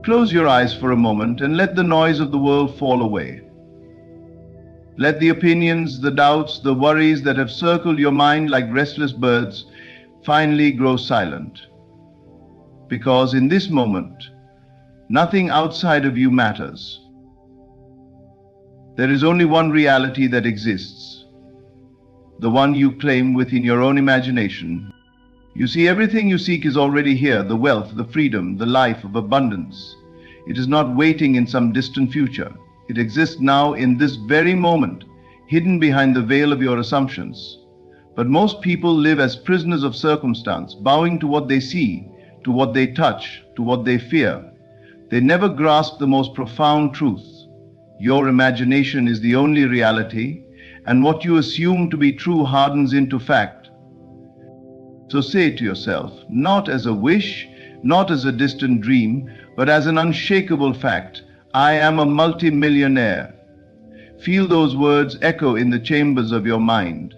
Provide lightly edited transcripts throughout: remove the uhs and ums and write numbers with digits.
Close your eyes for a moment and let the noise of the world fall away. Let the opinions, the doubts, the worries that have circled your mind like restless birds finally grow silent. Because in this moment, nothing outside of you matters. There is only one reality that exists, the one you claim within your own imagination. You see, everything you seek is already here, the wealth, the freedom, the life of abundance. It is not waiting in some distant future. It exists now in this very moment, hidden behind the veil of your assumptions. But most people live as prisoners of circumstance, bowing to what they see, to what they touch, to what they fear. They never grasp the most profound truth. Your imagination is the only reality, and what you assume to be true hardens into fact. So say to yourself, not as a wish, not as a distant dream, but as an unshakable fact, I am a multimillionaire. Feel those words echo in the chambers of your mind.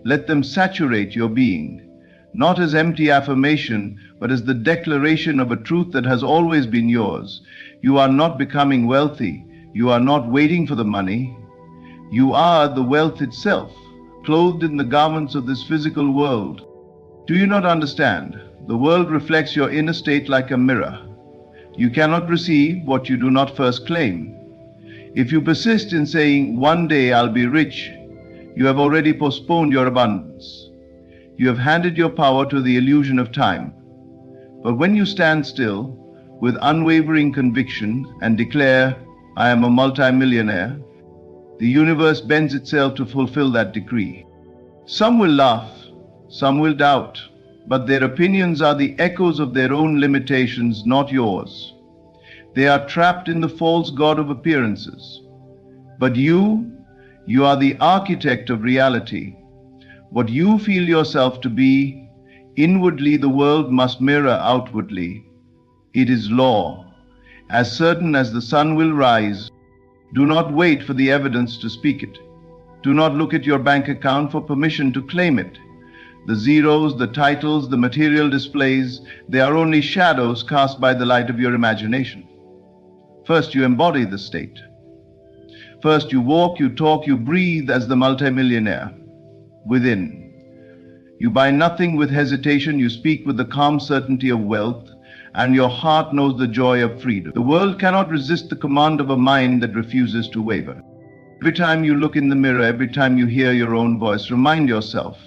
Let them saturate your being, not as empty affirmation, but as the declaration of a truth that has always been yours. You are not becoming wealthy. You are not waiting for the money. You are the wealth itself, clothed in the garments of this physical world. Do you not understand? The world reflects your inner state like a mirror. You cannot receive what you do not first claim. If you persist in saying, one day I'll be rich, you have already postponed your abundance. You have handed your power to the illusion of time. But when you stand still, with unwavering conviction, and declare, I am a multimillionaire, the universe bends itself to fulfill that decree. Some will laugh, some will doubt, but their opinions are the echoes of their own limitations, not yours. They are trapped in the false god of appearances. But you are the architect of reality. What you feel yourself to be, inwardly the world must mirror outwardly. It is law. As certain as the sun will rise, do not wait for the evidence to speak it. Do not look at your bank account for permission to claim it. The zeros, the titles, the material displays, they are only shadows cast by the light of your imagination. First, you embody the state. First, you walk, you talk, you breathe as the multimillionaire. Within, you buy nothing with hesitation, you speak with the calm certainty of wealth, and your heart knows the joy of freedom. The world cannot resist the command of a mind that refuses to waver. Every time you look in the mirror, every time you hear your own voice, remind yourself,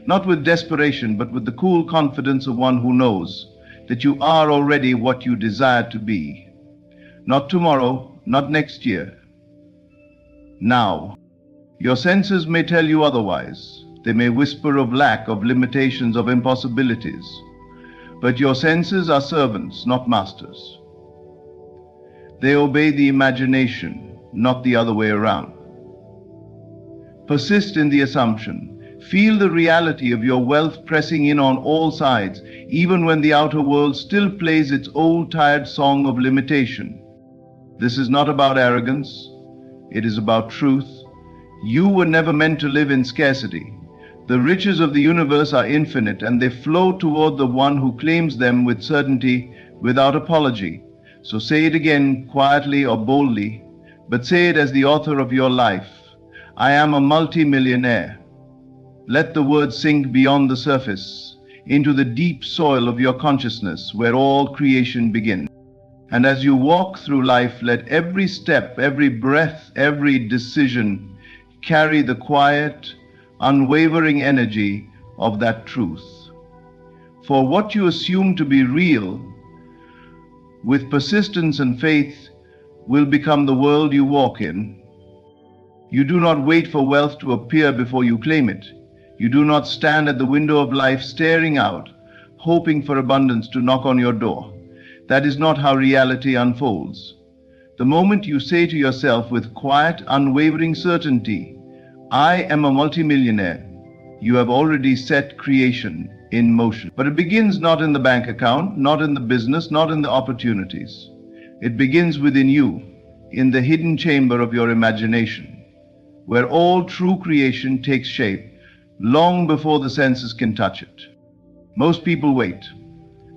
not with desperation, but with the cool confidence of one who knows that you are already what you desire to be. Not tomorrow, not next year. Now. Your senses may tell you otherwise. They may whisper of lack, of limitations, of impossibilities. But your senses are servants, not masters. They obey the imagination, not the other way around. Persist in the assumption. Feel the reality of your wealth pressing in on all sides, even when the outer world still plays its old tired song of limitation. This is not about arrogance. It is about truth. You were never meant to live in scarcity. The riches of the universe are infinite, and they flow toward the one who claims them with certainty, without apology. So say it again, quietly or boldly, but say it as the author of your life. I am a multimillionaire. Let the words sink beyond the surface, into the deep soil of your consciousness, where all creation begins. And as you walk through life, let every step, every breath, every decision carry the quiet, unwavering energy of that truth. For what you assume to be real, with persistence and faith, will become the world you walk in. You do not wait for wealth to appear before you claim it. You do not stand at the window of life staring out, hoping for abundance to knock on your door. That is not how reality unfolds. The moment you say to yourself with quiet, unwavering certainty, I am a multimillionaire, you have already set creation in motion. But it begins not in the bank account, not in the business, not in the opportunities. It begins within you, in the hidden chamber of your imagination, where all true creation takes shape long before the senses can touch it. Most people wait.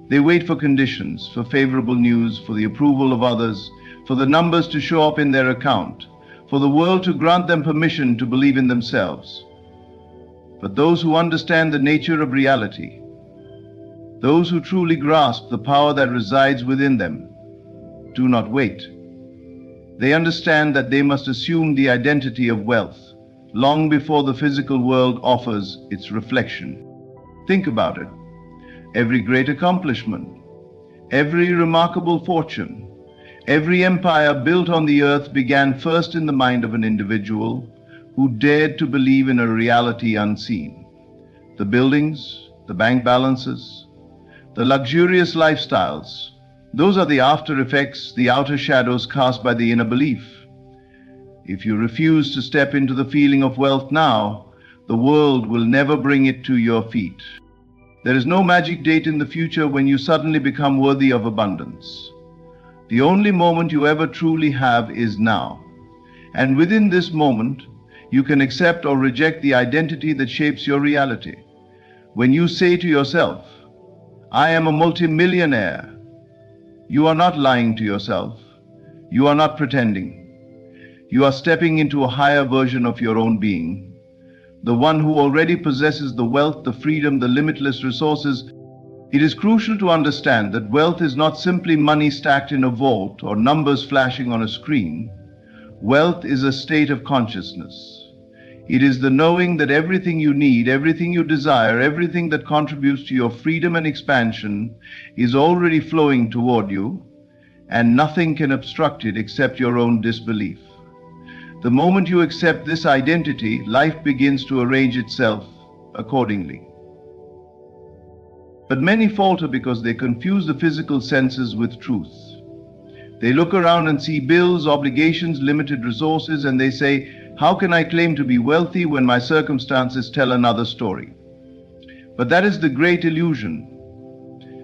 They wait for conditions, for favorable news, for the approval of others, for the numbers to show up in their account, for the world to grant them permission to believe in themselves. But those who understand the nature of reality, those who truly grasp the power that resides within them, do not wait. They understand that they must assume the identity of wealth long before the physical world offers its reflection. Think about it. Every great accomplishment, every remarkable fortune, every empire built on the earth began first in the mind of an individual who dared to believe in a reality unseen. The buildings, the bank balances, the luxurious lifestyles, those are the after effects, the outer shadows cast by the inner belief. If you refuse to step into the feeling of wealth now, the world will never bring it to your feet. There is no magic date in the future when you suddenly become worthy of abundance. The only moment you ever truly have is now. And within this moment, you can accept or reject the identity that shapes your reality. When you say to yourself, "I am a multimillionaire," you are not lying to yourself. You are not pretending. You are stepping into a higher version of your own being, the one who already possesses the wealth, the freedom, the limitless resources. It is crucial to understand that wealth is not simply money stacked in a vault or numbers flashing on a screen. Wealth is a state of consciousness. It is the knowing that everything you need, everything you desire, everything that contributes to your freedom and expansion is already flowing toward you, and nothing can obstruct it except your own disbelief. The moment you accept this identity, life begins to arrange itself accordingly. But many falter because they confuse the physical senses with truth. They look around and see bills, obligations, limited resources, and they say, "How can I claim to be wealthy when my circumstances tell another story?" But that is the great illusion.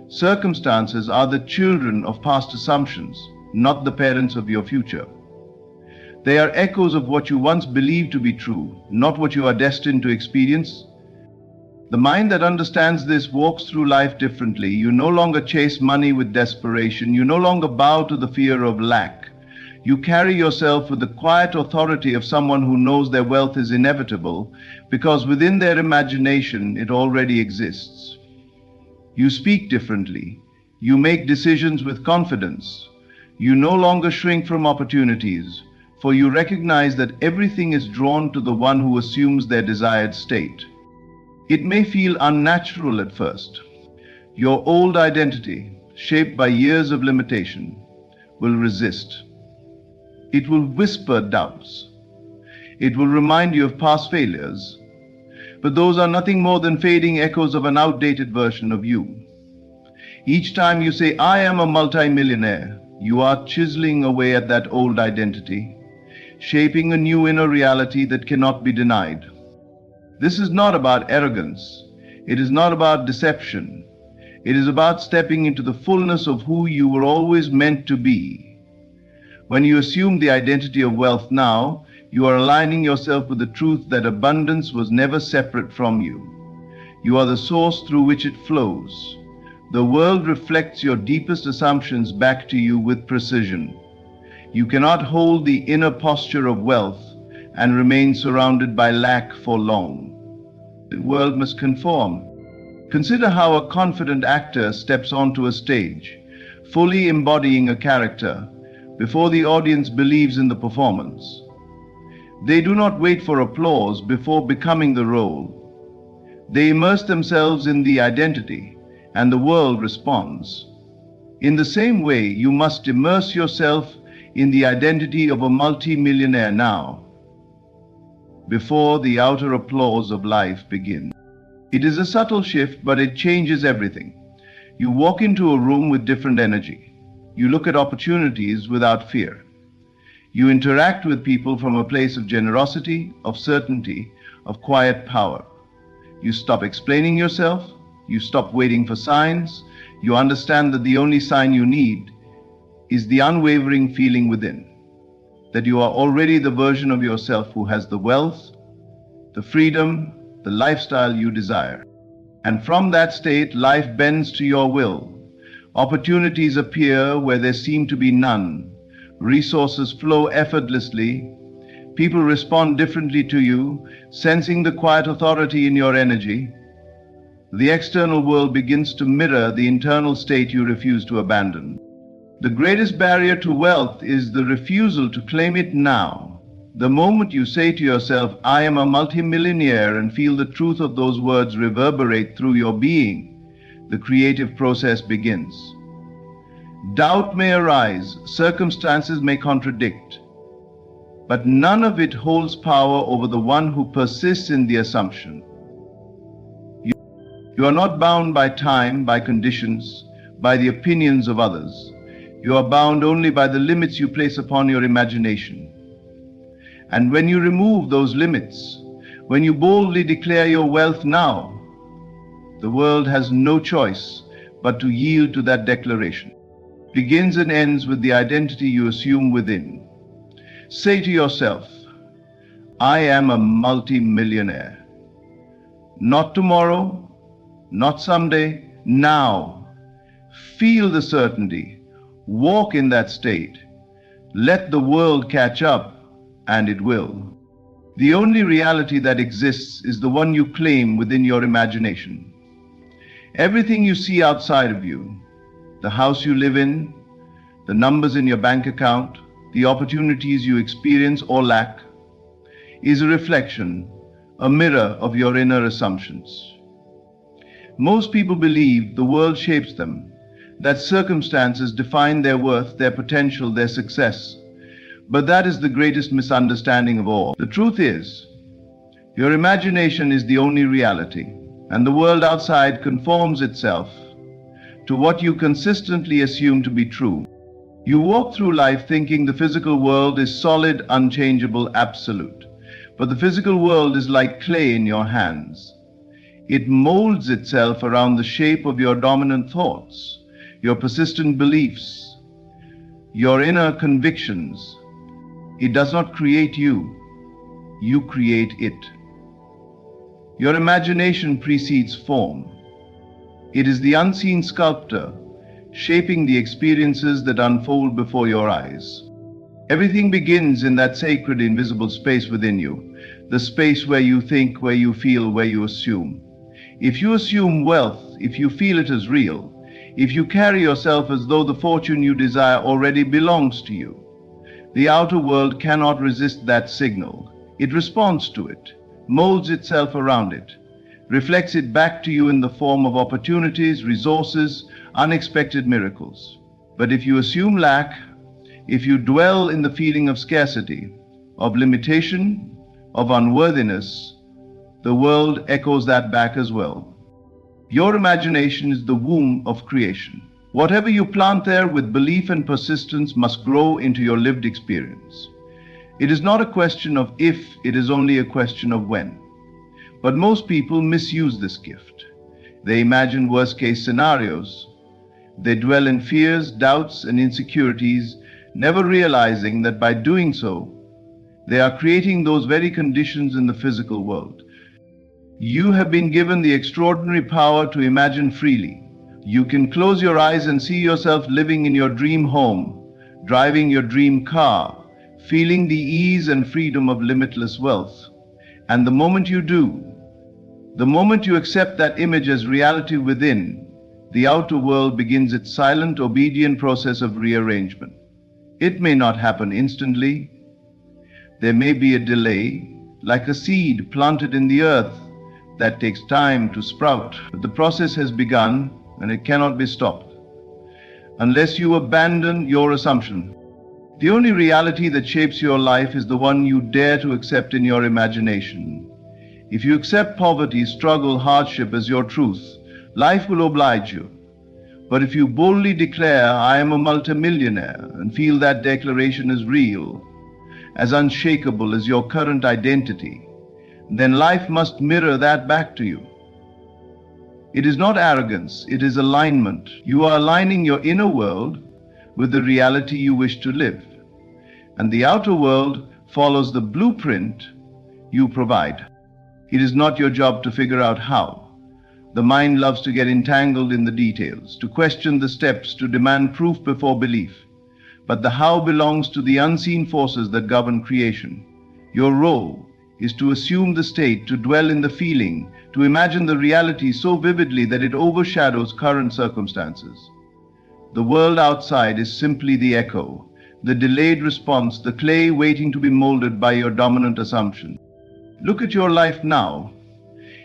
Circumstances are the children of past assumptions, not the parents of your future. They are echoes of what you once believed to be true, not what you are destined to experience. The mind that understands this walks through life differently. You no longer chase money with desperation. You no longer bow to the fear of lack. You carry yourself with the quiet authority of someone who knows their wealth is inevitable, because within their imagination it already exists. You speak differently. You make decisions with confidence. You no longer shrink from opportunities, for you recognize that everything is drawn to the one who assumes their desired state. It may feel unnatural at first. Your old identity, shaped by years of limitation, will resist. It will whisper doubts. It will remind you of past failures. But those are nothing more than fading echoes of an outdated version of you. Each time you say, "I am a multimillionaire," you are chiseling away at that old identity, shaping a new inner reality that cannot be denied. This is not about arrogance. It is not about deception. It is about stepping into the fullness of who you were always meant to be. When you assume the identity of wealth now, you are aligning yourself with the truth that abundance was never separate from you. You are the source through which it flows. The world reflects your deepest assumptions back to you with precision. You cannot hold the inner posture of wealth and remain surrounded by lack for long. The world must conform. Consider how a confident actor steps onto a stage, fully embodying a character, before the audience believes in the performance. They do not wait for applause before becoming the role. They immerse themselves in the identity, and the world responds. In the same way, you must immerse yourself in the identity of a multi-millionaire now, before the outer applause of life begins. It is a subtle shift, but it changes everything. You walk into a room with different energy. You look at opportunities without fear. You interact with people from a place of generosity, of certainty, of quiet power. You stop explaining yourself. You stop waiting for signs. You understand that the only sign you need is the unwavering feeling within, that you are already the version of yourself who has the wealth, the freedom, the lifestyle you desire. And from that state, life bends to your will. Opportunities appear where there seem to be none. Resources flow effortlessly. People respond differently to you, sensing the quiet authority in your energy. The external world begins to mirror the internal state you refuse to abandon. The greatest barrier to wealth is the refusal to claim it now. The moment you say to yourself, "I am a multimillionaire," and feel the truth of those words reverberate through your being, the creative process begins. Doubt may arise, circumstances may contradict, but none of it holds power over the one who persists in the assumption. You are not bound by time, by conditions, by the opinions of others. You are bound only by the limits you place upon your imagination. And when you remove those limits, when you boldly declare your wealth now, the world has no choice but to yield to that declaration. It begins and ends with the identity you assume within. Say to yourself, "I am a multi-millionaire." Not tomorrow, not someday, now. Feel the certainty. Walk in that state. Let the world catch up, and it will. The only reality that exists is the one you claim within your imagination. Everything you see outside of you, the house you live in, the numbers in your bank account, the opportunities you experience or lack, is a reflection, a mirror of your inner assumptions. Most people believe the world shapes them, that circumstances define their worth, their potential, their success. But that is the greatest misunderstanding of all. The truth is, your imagination is the only reality, and the world outside conforms itself to what you consistently assume to be true. You walk through life thinking the physical world is solid, unchangeable, absolute. But the physical world is like clay in your hands. It molds itself around the shape of your dominant thoughts, your persistent beliefs, your inner convictions. It does not create you. You create it. Your imagination precedes form. It is the unseen sculptor shaping the experiences that unfold before your eyes. Everything begins in that sacred invisible space within you, the space where you think, where you feel, where you assume. If you assume wealth, if you feel it as real, if you carry yourself as though the fortune you desire already belongs to you, the outer world cannot resist that signal. It responds to it, molds itself around it, reflects it back to you in the form of opportunities, resources, unexpected miracles. But if you assume lack, if you dwell in the feeling of scarcity, of limitation, of unworthiness, the world echoes that back as well. Your imagination is the womb of creation. Whatever you plant there with belief and persistence must grow into your lived experience. It is not a question of if, it is only a question of when. But most people misuse this gift. They imagine worst-case scenarios. They dwell in fears, doubts, and insecurities, never realizing that by doing so, they are creating those very conditions in the physical world. You have been given the extraordinary power to imagine freely. You can close your eyes and see yourself living in your dream home, driving your dream car, feeling the ease and freedom of limitless wealth. And the moment you do, the moment you accept that image as reality within, the outer world begins its silent, obedient process of rearrangement. It may not happen instantly. There may be a delay, like a seed planted in the earth that takes time to sprout. But the process has begun, and it cannot be stopped unless you abandon your assumption. The only reality that shapes your life is the one you dare to accept in your imagination. If you accept poverty, struggle, hardship as your truth, life will oblige you. But if you boldly declare, "I am a multimillionaire," and feel that declaration is real, as unshakable as your current identity, then life must mirror that back to you. It is not arrogance, it is alignment. You are aligning your inner world with the reality you wish to live, and the outer world follows the blueprint you provide. It is not your job to figure out how. The mind loves to get entangled in the details, to question the steps, to demand proof before belief. But the how belongs to the unseen forces that govern creation. Your role is to assume the state, to dwell in the feeling, to imagine the reality so vividly that it overshadows current circumstances. The world outside is simply the echo, the delayed response, the clay waiting to be molded by your dominant assumption. Look at your life now.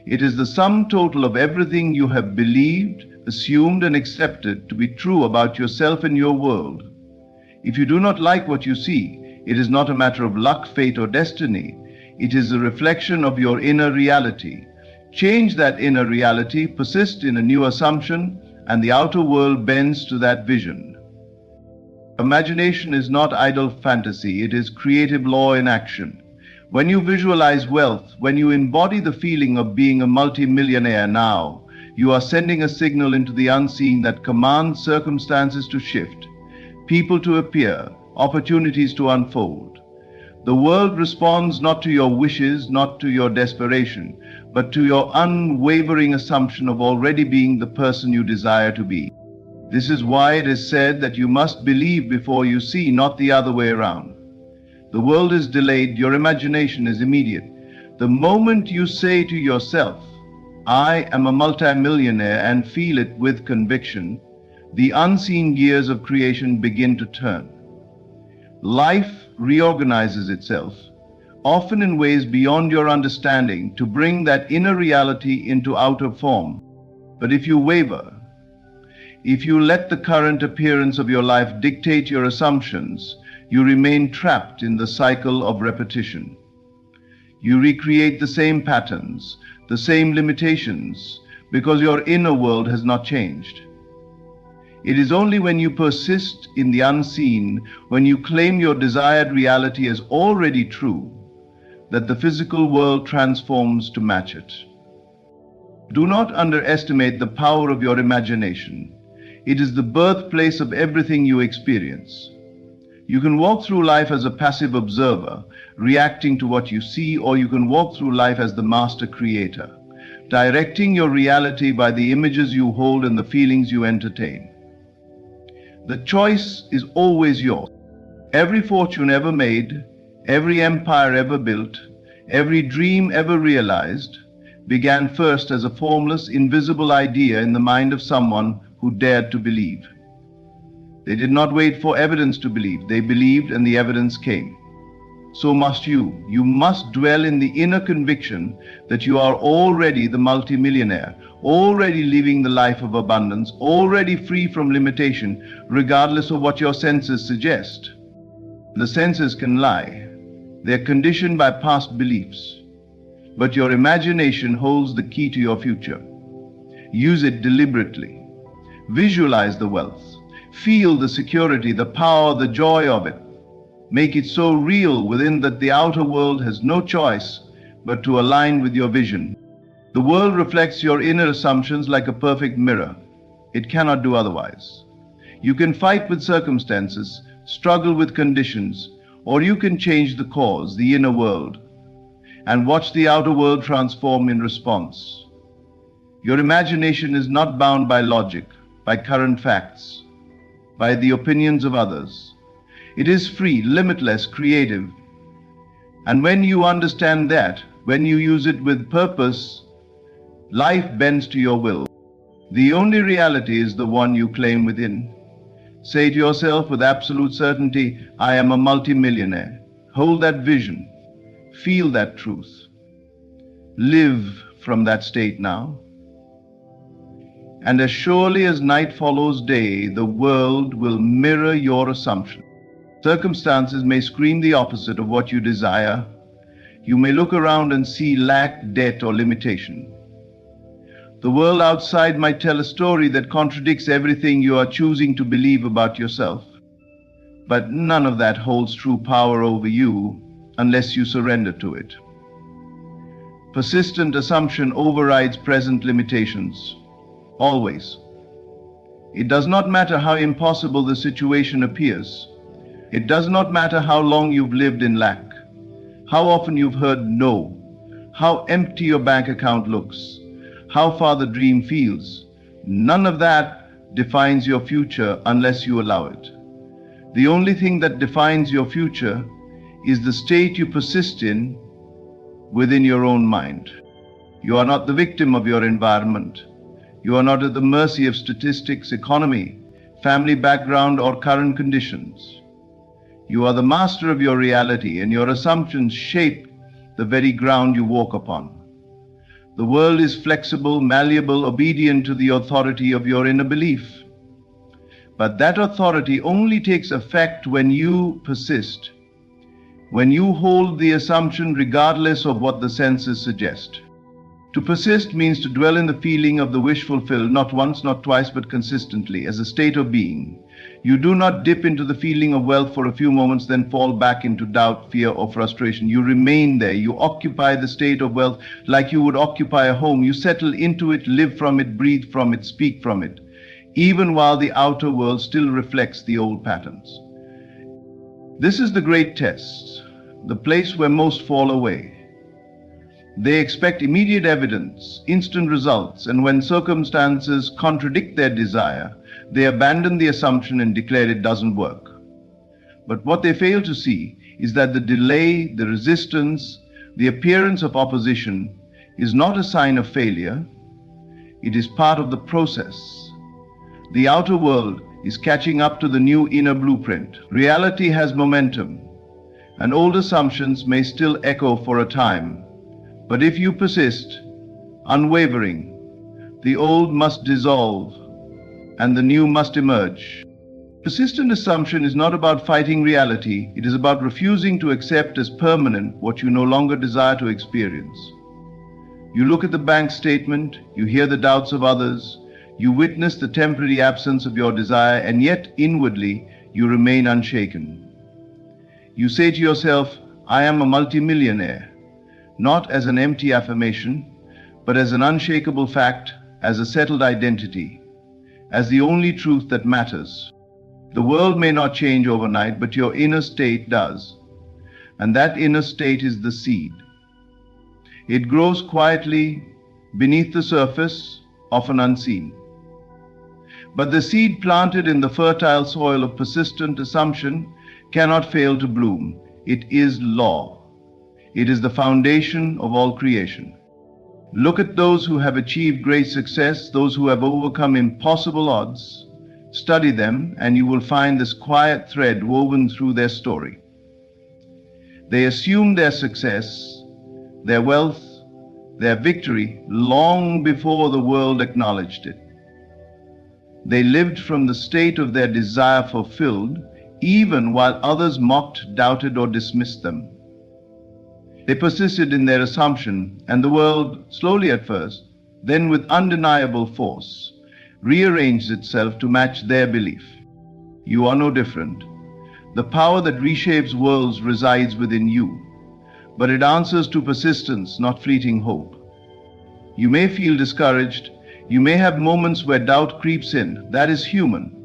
It is the sum total of everything you have believed, assumed, and accepted to be true about yourself and your world. If you do not like what you see, it is not a matter of luck, fate, or destiny. It is a reflection of your inner reality. Change that inner reality, persist in a new assumption, and the outer world bends to that vision. Imagination is not idle fantasy, it is creative law in action. When you visualize wealth, when you embody the feeling of being a multimillionaire now, you are sending a signal into the unseen that commands circumstances to shift, people to appear, opportunities to unfold. The world responds not to your wishes, not to your desperation, but to your unwavering assumption of already being the person you desire to be. This is why it is said that you must believe before you see, not the other way around. The world is delayed, your imagination is immediate. The moment you say to yourself, I am a multimillionaire, and feel it with conviction, the unseen gears of creation begin to turn. Life reorganizes itself, often in ways beyond your understanding, to bring that inner reality into outer form. But if you waver, if you let the current appearance of your life dictate your assumptions, you remain trapped in the cycle of repetition. You recreate the same patterns, the same limitations, because your inner world has not changed. It is only when you persist in the unseen, when you claim your desired reality as already true, that the physical world transforms to match it. Do not underestimate the power of your imagination. It is the birthplace of everything you experience. You can walk through life as a passive observer, reacting to what you see, or you can walk through life as the master creator, directing your reality by the images you hold and the feelings you entertain. The choice is always yours. Every fortune ever made, every empire ever built, every dream ever realized, began first as a formless, invisible idea in the mind of someone who dared to believe. They did not wait for evidence to believe. They believed, and the evidence came. So must you. You must dwell in the inner conviction that you are already the multimillionaire, already living the life of abundance, already free from limitation, regardless of what your senses suggest. The senses can lie. They are conditioned by past beliefs. But your imagination holds the key to your future. Use it deliberately. Visualize the wealth. Feel the security, the power, the joy of it. Make it so real within that the outer world has no choice but to align with your vision. The world reflects your inner assumptions like a perfect mirror. It cannot do otherwise. You can fight with circumstances, struggle with conditions, or you can change the cause, the inner world, and watch the outer world transform in response. Your imagination is not bound by logic, by current facts, by the opinions of others. It is free, limitless, creative. And when you understand that, when you use it with purpose, life bends to your will. The only reality is the one you claim within. Say to yourself with absolute certainty, I am a multimillionaire. Hold that vision. Feel that truth. Live from that state now. And as surely as night follows day, the world will mirror your assumption. Circumstances may scream the opposite of what you desire. You may look around and see lack, debt, or limitation. The world outside might tell a story that contradicts everything you are choosing to believe about yourself. But none of that holds true power over you unless you surrender to it. Persistent assumption overrides present limitations. Always. It does not matter how impossible the situation appears. It does not matter how long you've lived in lack, how often you've heard no, how empty your bank account looks, how far the dream feels. None of that defines your future unless you allow it. The only thing that defines your future is the state you persist in within your own mind. You are not the victim of your environment. You are not at the mercy of statistics, economy, family background, or current conditions. You are the master of your reality, and your assumptions shape the very ground you walk upon. The world is flexible, malleable, obedient to the authority of your inner belief. But that authority only takes effect when you persist, when you hold the assumption regardless of what the senses suggest. To persist means to dwell in the feeling of the wish fulfilled, not once, not twice, but consistently, as a state of being. You do not dip into the feeling of wealth for a few moments, then fall back into doubt, fear, or frustration. You remain there. You occupy the state of wealth like you would occupy a home. You settle into it, live from it, breathe from it, speak from it, even while the outer world still reflects the old patterns. This is the great test, the place where most fall away. They expect immediate evidence, instant results, and when circumstances contradict their desire, they abandon the assumption and declare it doesn't work. But what they fail to see is that the delay, the resistance, the appearance of opposition is not a sign of failure. It is part of the process. The outer world is catching up to the new inner blueprint. Reality has momentum, and old assumptions may still echo for a time. But if you persist, unwavering, the old must dissolve and the new must emerge. Persistent assumption is not about fighting reality. It is about refusing to accept as permanent what you no longer desire to experience. You look at the bank statement, you hear the doubts of others, you witness the temporary absence of your desire, and yet inwardly you remain unshaken. You say to yourself, I am a multimillionaire. Not as an empty affirmation, but as an unshakable fact, as a settled identity, as the only truth that matters. The world may not change overnight, but your inner state does. And that inner state is the seed. It grows quietly beneath the surface, often unseen. But the seed planted in the fertile soil of persistent assumption cannot fail to bloom. It is law. It is the foundation of all creation. Look at those who have achieved great success, those who have overcome impossible odds. Study them, and you will find this quiet thread woven through their story. They assumed their success, their wealth, their victory long before the world acknowledged it. They lived from the state of their desire fulfilled, even while others mocked, doubted, or dismissed them. They persisted in their assumption, and the world, slowly at first, then with undeniable force, rearranged itself to match their belief. You are no different. The power that reshapes worlds resides within you, but it answers to persistence, not fleeting hope. You may feel discouraged. You may have moments where doubt creeps in. That is human.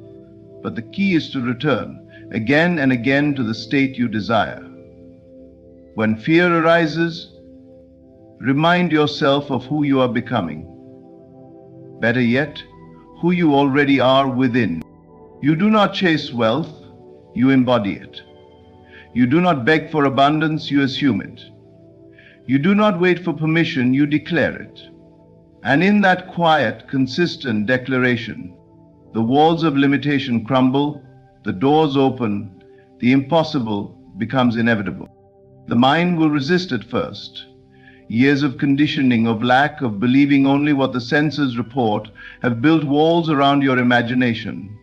But the key is to return again and again to the state you desire. When fear arises, remind yourself of who you are becoming. Better yet, who you already are within. You do not chase wealth, you embody it. You do not beg for abundance, you assume it. You do not wait for permission, you declare it. And in that quiet, consistent declaration, the walls of limitation crumble, the doors open, the impossible becomes inevitable. The mind will resist at first. Years of conditioning, of lack, of believing only what the senses report have built walls around your imagination.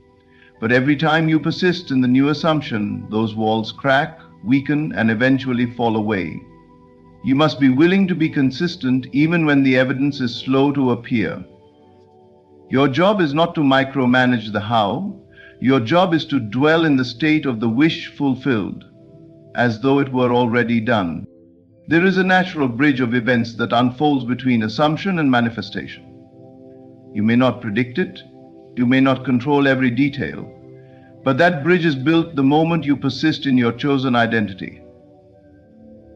But every time you persist in the new assumption, those walls crack, weaken, and eventually fall away. You must be willing to be consistent even when the evidence is slow to appear. Your job is not to micromanage the how. Your job is to dwell in the state of the wish fulfilled, as though it were already done. There is a natural bridge of events that unfolds between assumption and manifestation. You may not predict it, you may not control every detail, but that bridge is built the moment you persist in your chosen identity.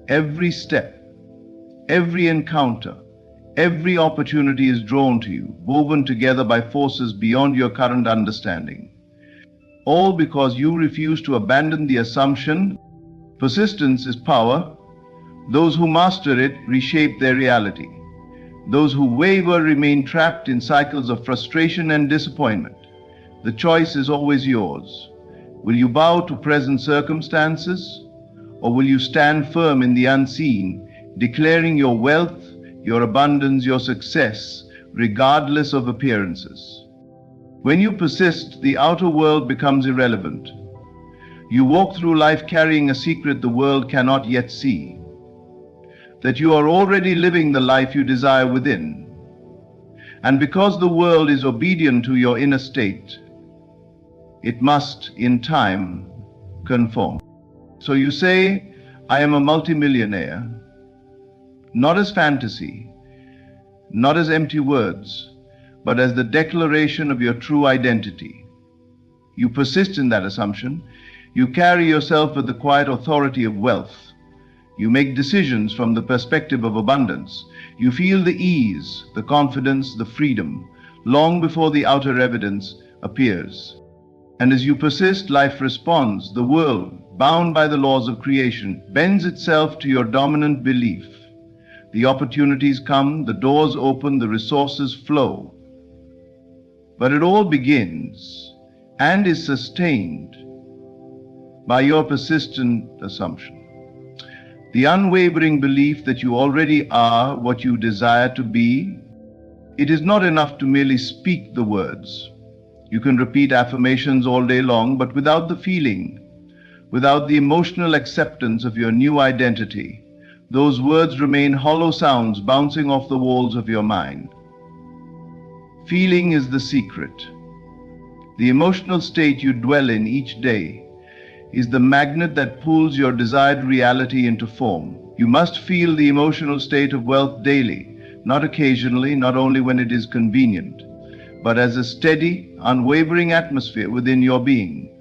Every step, every encounter, Every opportunity is drawn to you, woven together by forces beyond your current understanding. All because you refuse to abandon the assumption persistence is power. Those who master it reshape their reality. Those who waver remain trapped in cycles of frustration and disappointment. The choice is always yours. Will you bow to present circumstances, or will you stand firm in the unseen, declaring your wealth, your abundance, your success, regardless of appearances? When you persist, the outer world becomes irrelevant. You walk through life carrying a secret the world cannot yet see, that you are already living the life you desire within. And because the world is obedient to your inner state, it must, in time, conform. So you say, I am a multimillionaire, not as fantasy, not as empty words, but as the declaration of your true identity. You persist in that assumption. You carry yourself with the quiet authority of wealth. You make decisions from the perspective of abundance. You feel the ease, the confidence, the freedom, long before the outer evidence appears. And as you persist, life responds. The world, bound by the laws of creation, bends itself to your dominant belief. The opportunities come, the doors open, the resources flow. But it all begins and is sustained by your persistent assumption. The unwavering belief that you already are what you desire to be. It is not enough to merely speak the words. You can repeat affirmations all day long, but without the feeling, without the emotional acceptance of your new identity, those words remain hollow sounds bouncing off the walls of your mind. Feeling is the secret. The emotional state you dwell in each day is the magnet that pulls your desired reality into form. You must feel the emotional state of wealth daily, not occasionally, not only when it is convenient, but as a steady, unwavering atmosphere within your being.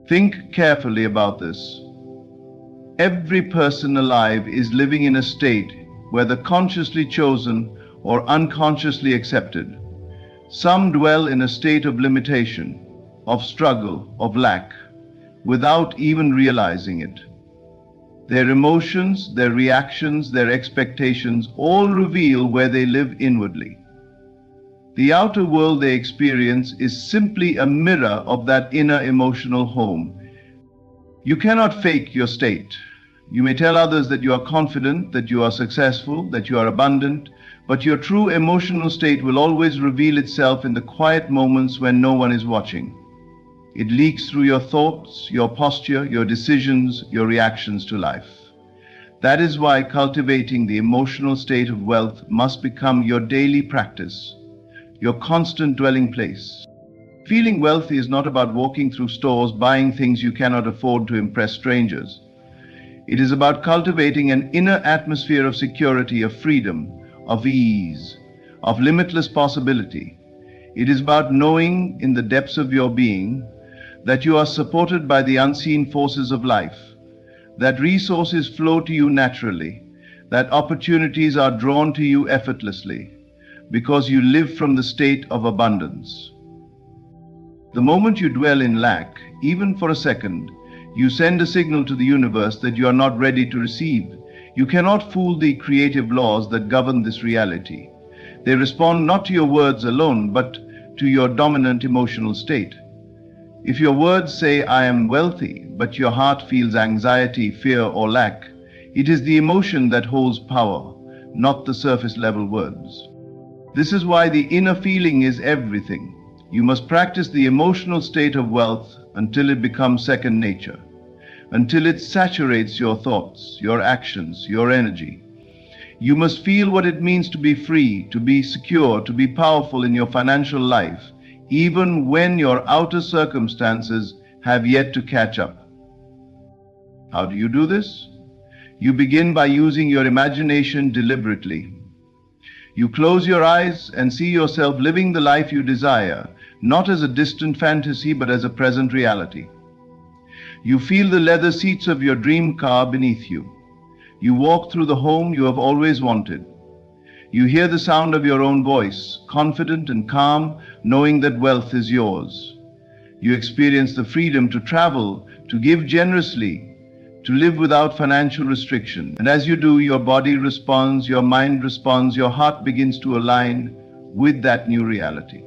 Think carefully about this. Every person alive is living in a state, whether consciously chosen or unconsciously accepted. Some dwell in a state of limitation, of struggle, of lack, without even realizing it. Their emotions, their reactions, their expectations all reveal where they live inwardly. The outer world they experience is simply a mirror of that inner emotional home. You cannot fake your state. You may tell others that you are confident, that you are successful, that you are abundant, but your true emotional state will always reveal itself in the quiet moments when no one is watching. It leaks through your thoughts, your posture, your decisions, your reactions to life. That is why cultivating the emotional state of wealth must become your daily practice, your constant dwelling place. Feeling wealthy is not about walking through stores buying things you cannot afford to impress strangers. It is about cultivating an inner atmosphere of security, of freedom, of ease, of limitless possibility. It is about knowing in the depths of your being that you are supported by the unseen forces of life, that resources flow to you naturally, that opportunities are drawn to you effortlessly, because you live from the state of abundance. The moment you dwell in lack, even for a second, you send a signal to the universe that you are not ready to receive. You cannot fool the creative laws that govern this reality. They respond not to your words alone, but to your dominant emotional state. If your words say, I am wealthy, but your heart feels anxiety, fear, or lack, it is the emotion that holds power, not the surface level words. This is why the inner feeling is everything. You must practice the emotional state of wealth until it becomes second nature, until it saturates your thoughts, your actions, your energy. You must feel what it means to be free, to be secure, to be powerful in your financial life, even when your outer circumstances have yet to catch up. How do you do this? You begin by using your imagination deliberately. You close your eyes and see yourself living the life you desire, not as a distant fantasy, but as a present reality. You feel the leather seats of your dream car beneath you. You walk through the home you have always wanted. You hear the sound of your own voice, confident and calm, knowing that wealth is yours. You experience the freedom to travel, to give generously, to live without financial restriction. And as you do, your body responds, your mind responds, your heart begins to align with that new reality.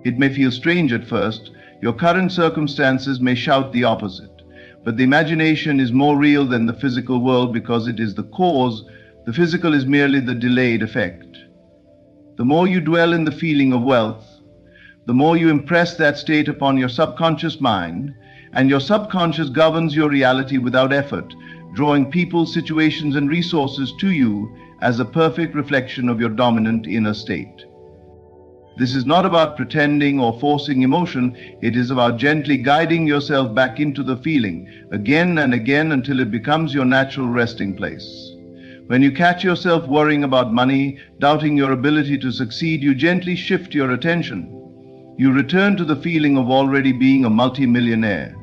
It may feel strange at first. Your current circumstances may shout the opposite. But the imagination is more real than the physical world because it is the cause. The physical is merely the delayed effect. The more you dwell in the feeling of wealth, the more you impress that state upon your subconscious mind, and your subconscious governs your reality without effort, drawing people, situations, and resources to you as a perfect reflection of your dominant inner state. This is not about pretending or forcing emotion. It is about gently guiding yourself back into the feeling again and again until it becomes your natural resting place. When you catch yourself worrying about money, doubting your ability to succeed, you gently shift your attention. You return to the feeling of already being a multimillionaire.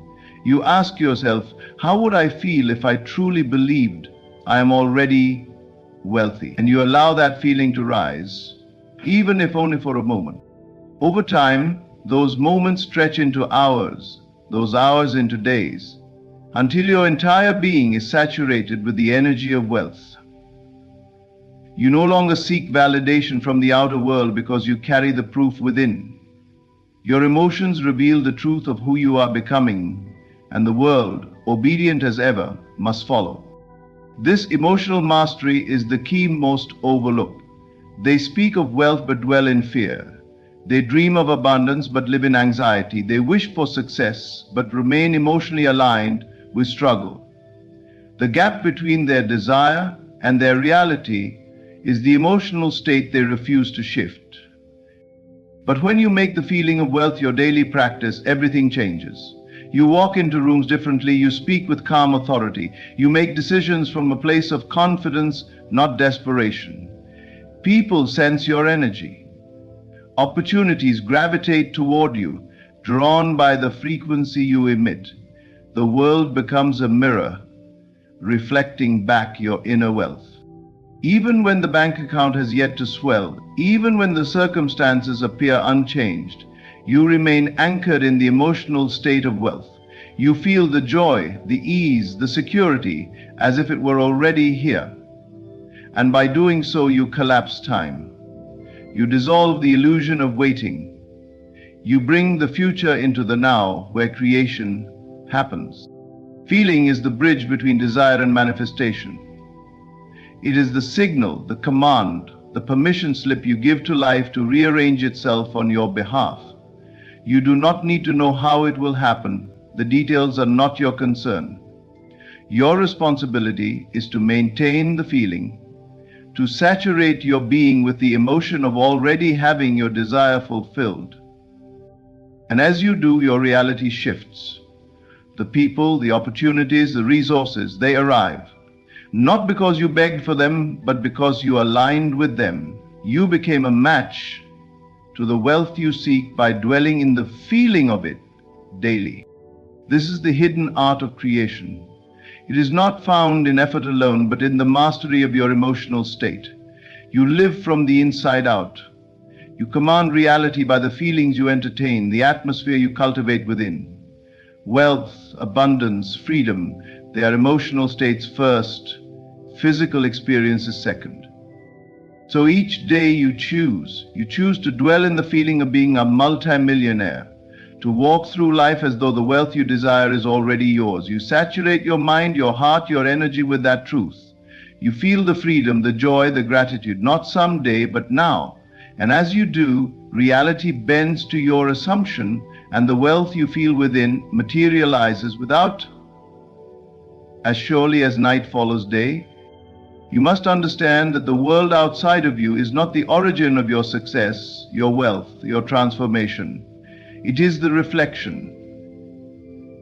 You ask yourself, how would I feel if I truly believed I am already wealthy? And you allow that feeling to rise, even if only for a moment. Over time, those moments stretch into hours, those hours into days, until your entire being is saturated with the energy of wealth. You no longer seek validation from the outer world because you carry the proof within. Your emotions reveal the truth of who you are becoming, and the world, obedient as ever, must follow. This emotional mastery is the key most overlooked. They speak of wealth but dwell in fear. They dream of abundance but live in anxiety. They wish for success but remain emotionally aligned with struggle. The gap between their desire and their reality is the emotional state they refuse to shift. But when you make the feeling of wealth your daily practice, everything changes. You walk into rooms differently, you speak with calm authority, you make decisions from a place of confidence, not desperation. People sense your energy. Opportunities gravitate toward you, drawn by the frequency you emit. The world becomes a mirror, reflecting back your inner wealth. Even when the bank account has yet to swell, even when the circumstances appear unchanged, you remain anchored in the emotional state of wealth. You feel the joy, the ease, the security, as if it were already here. And by doing so, you collapse time. You dissolve the illusion of waiting. You bring the future into the now, where creation happens. Feeling is the bridge between desire and manifestation. It is the signal, the command, the permission slip you give to life to rearrange itself on your behalf. You do not need to know how it will happen. The details are not your concern. Your responsibility is to maintain the feeling, to saturate your being with the emotion of already having your desire fulfilled. And as you do, your reality shifts. The people, the opportunities, the resources, they arrive. Not because you begged for them, but because you aligned with them. You became a match to the wealth you seek by dwelling in the feeling of it daily. This is the hidden art of creation. It is not found in effort alone, but in the mastery of your emotional state. You live from the inside out. You command reality by the feelings you entertain, the atmosphere you cultivate within. Wealth, abundance, freedom, they are emotional states first, physical experiences second. So each day you choose to dwell in the feeling of being a multimillionaire, to walk through life as though the wealth you desire is already yours. You saturate your mind, your heart, your energy with that truth. You feel the freedom, the joy, the gratitude, not someday, but now. And as you do, reality bends to your assumption, and the wealth you feel within materializes without as surely as night follows day. You must understand that the world outside of you is not the origin of your success, your wealth, your transformation. It is the reflection.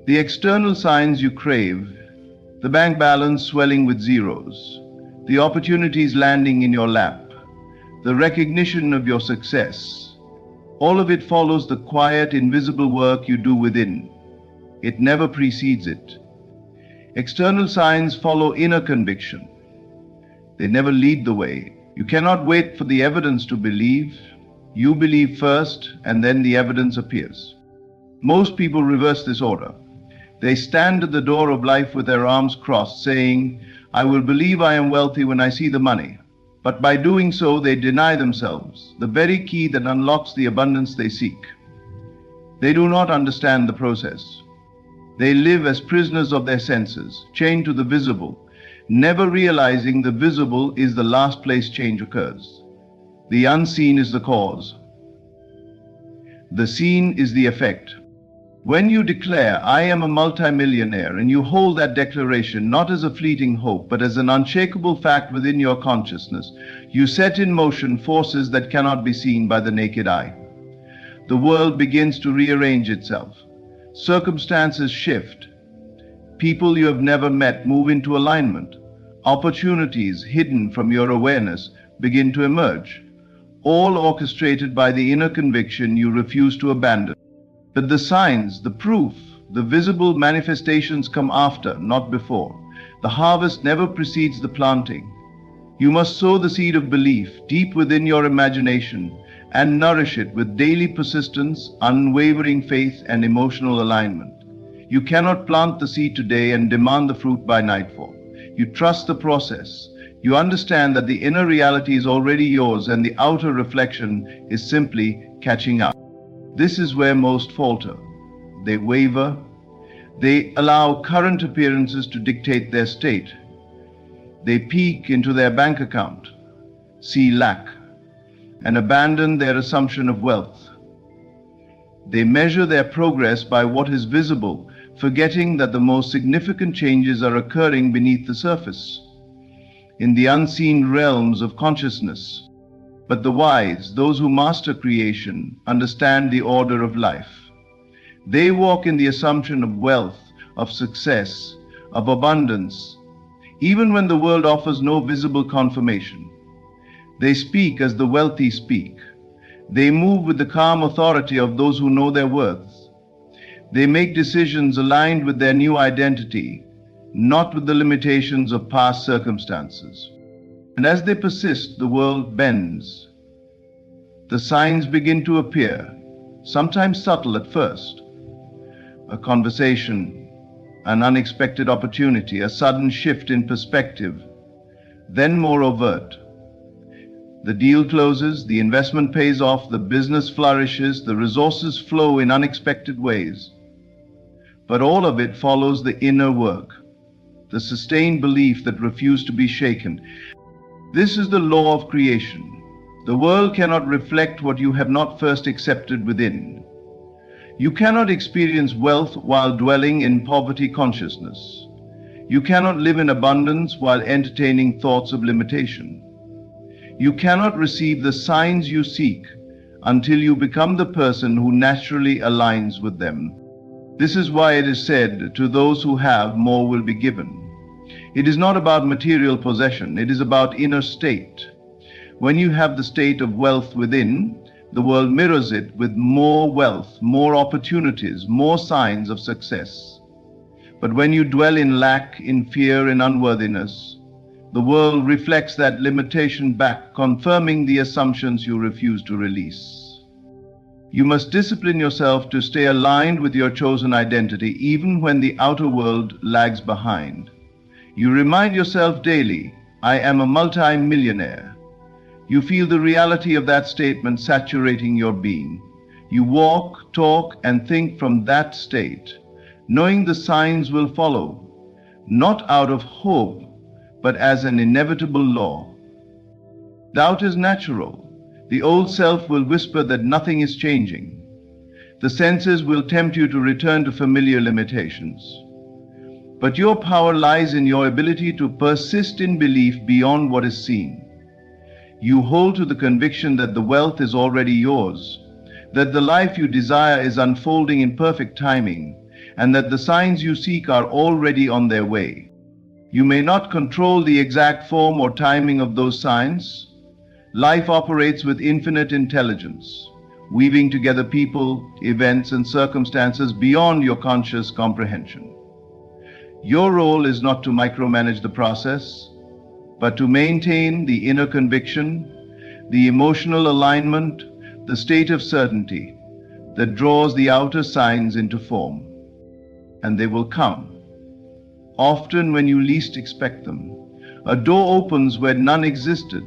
The external signs you crave, the bank balance swelling with zeros, the opportunities landing in your lap, the recognition of your success, all of it follows the quiet, invisible work you do within. It never precedes it. External signs follow inner conviction. They never lead the way. You cannot wait for the evidence to believe. You believe first, and then the evidence appears. Most people reverse this order. They stand at the door of life with their arms crossed, saying, "I will believe I am wealthy when I see the money." But by doing so, they deny themselves the very key that unlocks the abundance they seek. They do not understand the process. They live as prisoners of their senses, chained to the visible, never realizing the visible is the last place change occurs. The unseen is the cause. The seen is the effect. When you declare, "I am a multimillionaire," and you hold that declaration not as a fleeting hope, but as an unshakable fact within your consciousness, you set in motion forces that cannot be seen by the naked eye. The world begins to rearrange itself. Circumstances shift. People you have never met move into alignment. Opportunities hidden from your awareness begin to emerge, all orchestrated by the inner conviction you refuse to abandon. But the signs, the proof, the visible manifestations come after, not before. The harvest never precedes the planting. You must sow the seed of belief deep within your imagination and nourish it with daily persistence, unwavering faith, and emotional alignment. You cannot plant the seed today and demand the fruit by nightfall. You trust the process. You understand that the inner reality is already yours and the outer reflection is simply catching up. This is where most falter. They waver. They allow current appearances to dictate their state. They peek into their bank account, see lack, and abandon their assumption of wealth. They measure their progress by what is visible, forgetting that the most significant changes are occurring beneath the surface, in the unseen realms of consciousness. But the wise, those who master creation, understand the order of life. They walk in the assumption of wealth, of success, of abundance, even when the world offers no visible confirmation. They speak as the wealthy speak. They move with the calm authority of those who know their worth. They make decisions aligned with their new identity, not with the limitations of past circumstances. And as they persist, the world bends. The signs begin to appear, sometimes subtle at first. A conversation, an unexpected opportunity, a sudden shift in perspective, then more overt. The deal closes, the investment pays off, the business flourishes, the resources flow in unexpected ways. But all of it follows the inner work, the sustained belief that refused to be shaken. This is the law of creation. The world cannot reflect what you have not first accepted within. You cannot experience wealth while dwelling in poverty consciousness. You cannot live in abundance while entertaining thoughts of limitation. You cannot receive the signs you seek until you become the person who naturally aligns with them. This is why it is said, "To those who have, more will be given." It is not about material possession, it is about inner state. When you have the state of wealth within, the world mirrors it with more wealth, more opportunities, more signs of success. But when you dwell in lack, in fear, in unworthiness, the world reflects that limitation back, confirming the assumptions you refuse to release. You must discipline yourself to stay aligned with your chosen identity, even when the outer world lags behind. You remind yourself daily, "I am a multi-millionaire." You feel the reality of that statement saturating your being. You walk, talk, and think from that state, knowing the signs will follow, not out of hope, but as an inevitable law. Doubt is natural. The old self will whisper that nothing is changing. The senses will tempt you to return to familiar limitations. But your power lies in your ability to persist in belief beyond what is seen. You hold to the conviction that the wealth is already yours, that the life you desire is unfolding in perfect timing, and that the signs you seek are already on their way. You may not control the exact form or timing of those signs. Life operates with infinite intelligence, weaving together people, events, and circumstances beyond your conscious comprehension. Your role is not to micromanage the process. but to maintain the inner conviction, the emotional alignment, the state of certainty that draws the outer signs into form. And they will come, often when you least expect them. A door opens where none existed.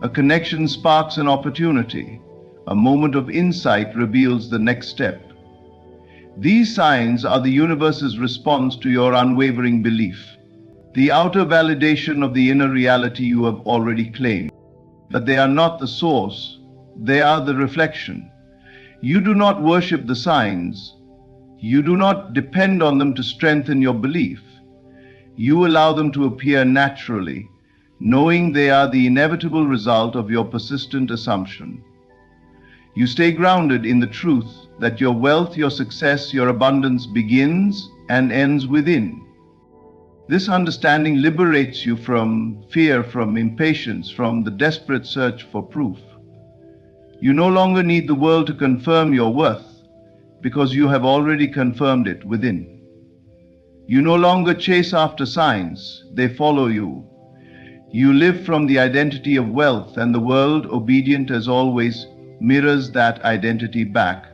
A connection sparks an opportunity. A moment of insight reveals the next step. These signs are the universe's response to your unwavering belief, the outer validation of the inner reality you have already claimed. But they are not the source, they are the reflection. You do not worship the signs. You do not depend on them to strengthen your belief. You allow them to appear naturally, knowing they are the inevitable result of your persistent assumption. You stay grounded in the truth that your wealth, your success, your abundance begins and ends within. This understanding liberates you from fear, from impatience, from the desperate search for proof. You no longer need the world to confirm your worth, because you have already confirmed it within. You no longer chase after signs, they follow you. You live from the identity of wealth, and the world, obedient as always, mirrors that identity back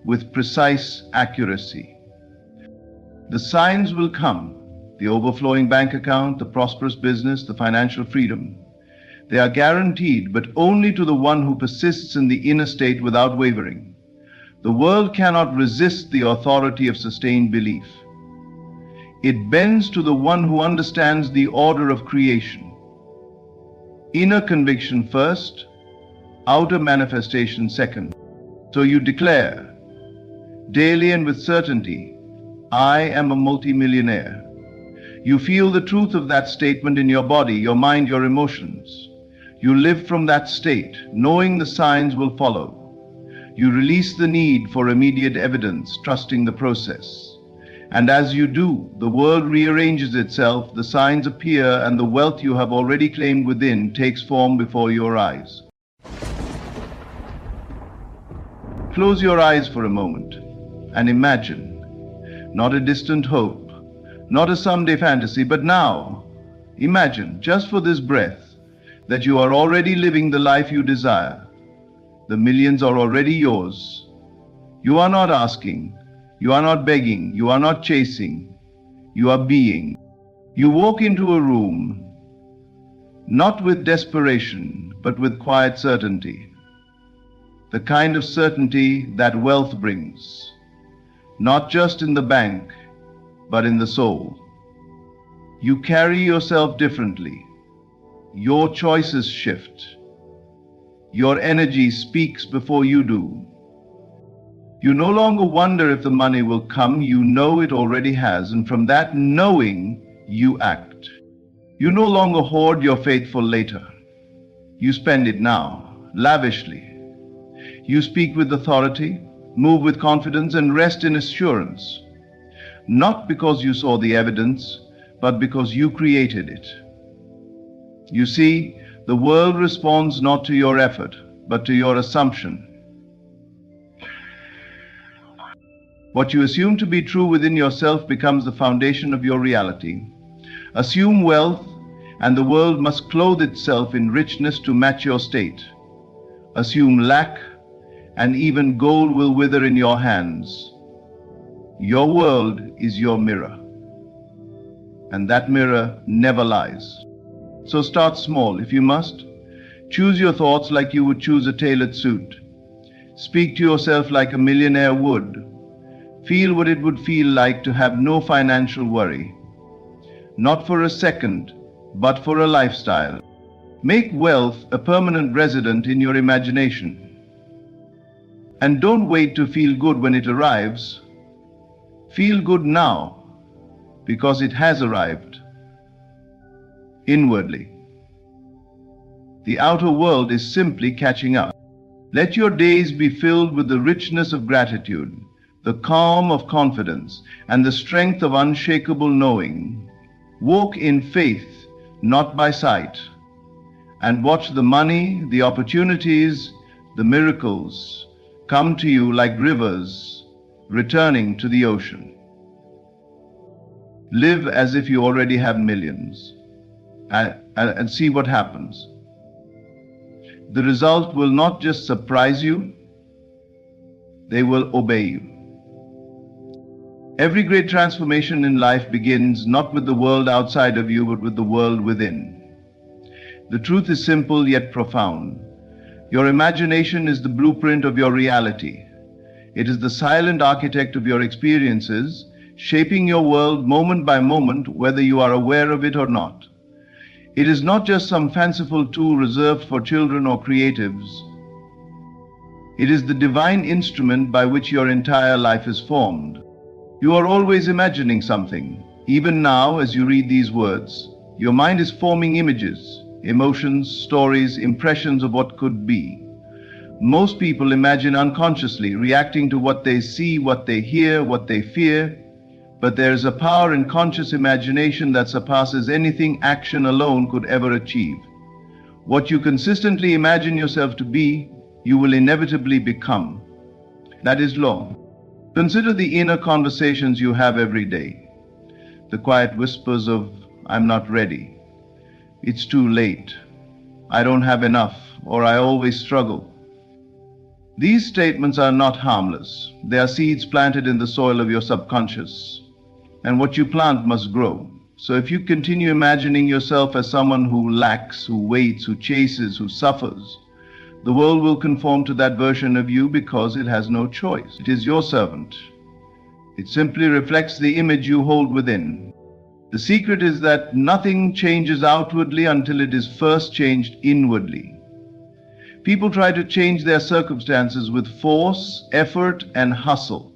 with precise accuracy. The signs will come: the overflowing bank account, the prosperous business, the financial freedom. They are guaranteed, but only to the one who persists in the inner state without wavering. The world cannot resist the authority of sustained belief. It bends to the one who understands the order of creation. Inner conviction first, outer manifestation second. So you declare, daily and with certainty, I am a multimillionaire. You feel the truth of that statement in your body, your mind, your emotions. You live from that state, knowing the signs will follow. You release the need for immediate evidence, trusting the process. And as you do, the world rearranges itself, the signs appear, and the wealth you have already claimed within takes form before your eyes. Close your eyes for a moment and imagine, not a distant hope, not a someday fantasy, but now, imagine, just for this breath, that you are already living the life you desire. The millions are already yours. You are not asking, you are not begging, you are not chasing, you are being. You walk into a room, not with desperation, but with quiet certainty. The kind of certainty that wealth brings, not just in the bank, but in the soul. You carry yourself differently. Your choices shift. Your energy speaks before you do. You no longer wonder if the money will come, you know it already has, and from that knowing, you act. You no longer hoard your faithful later. You spend it now, lavishly. You speak with authority, move with confidence, and rest in assurance. Not because you saw the evidence, but because you created it. You see, the world responds not to your effort, but to your assumption. What you assume to be true within yourself becomes the foundation of your reality. Assume wealth, and the world must clothe itself in richness to match your state. Assume lack, and even gold will wither in your hands. Your world is your mirror, and that mirror never lies. So start small if you must. Choose your thoughts like you would choose a tailored suit. Speak to yourself like a millionaire would. Feel what it would feel like to have no financial worry. Not for a second, but for a lifestyle. Make wealth a permanent resident in your imagination. And don't wait to feel good when it arrives. Feel good now, because it has arrived. Inwardly. The outer world is simply catching up. Let your days be filled with the richness of gratitude, the calm of confidence, and the strength of unshakable knowing. Walk in faith, not by sight, and watch the money, the opportunities, the miracles come to you like rivers returning to the ocean. Live as if you already have millions, and see what happens. The result will not just surprise you, they will obey you. Every great transformation in life begins not with the world outside of you, but with the world within. The truth is simple yet profound. Your imagination is the blueprint of your reality. It is the silent architect of your experiences, shaping your world moment by moment, whether you are aware of it or not. It is not just some fanciful tool reserved for children or creatives. It is the divine instrument by which your entire life is formed. You are always imagining something. Even now, as you read these words, your mind is forming images, emotions, stories, impressions of what could be. Most people imagine unconsciously, reacting to what they see, what they hear, what they fear. But there is a power in conscious imagination that surpasses anything action alone could ever achieve. What you consistently imagine yourself to be, you will inevitably become. That is law. Consider the inner conversations you have every day. The quiet whispers of, "I'm not ready," "It's too late," "I don't have enough," or "I always struggle." These statements are not harmless. They are seeds planted in the soil of your subconscious. And what you plant must grow. So if you continue imagining yourself as someone who lacks, who waits, who chases, who suffers, the world will conform to that version of you because it has no choice. It is your servant. It simply reflects the image you hold within. The secret is that nothing changes outwardly until it is first changed inwardly. People try to change their circumstances with force, effort, and hustle.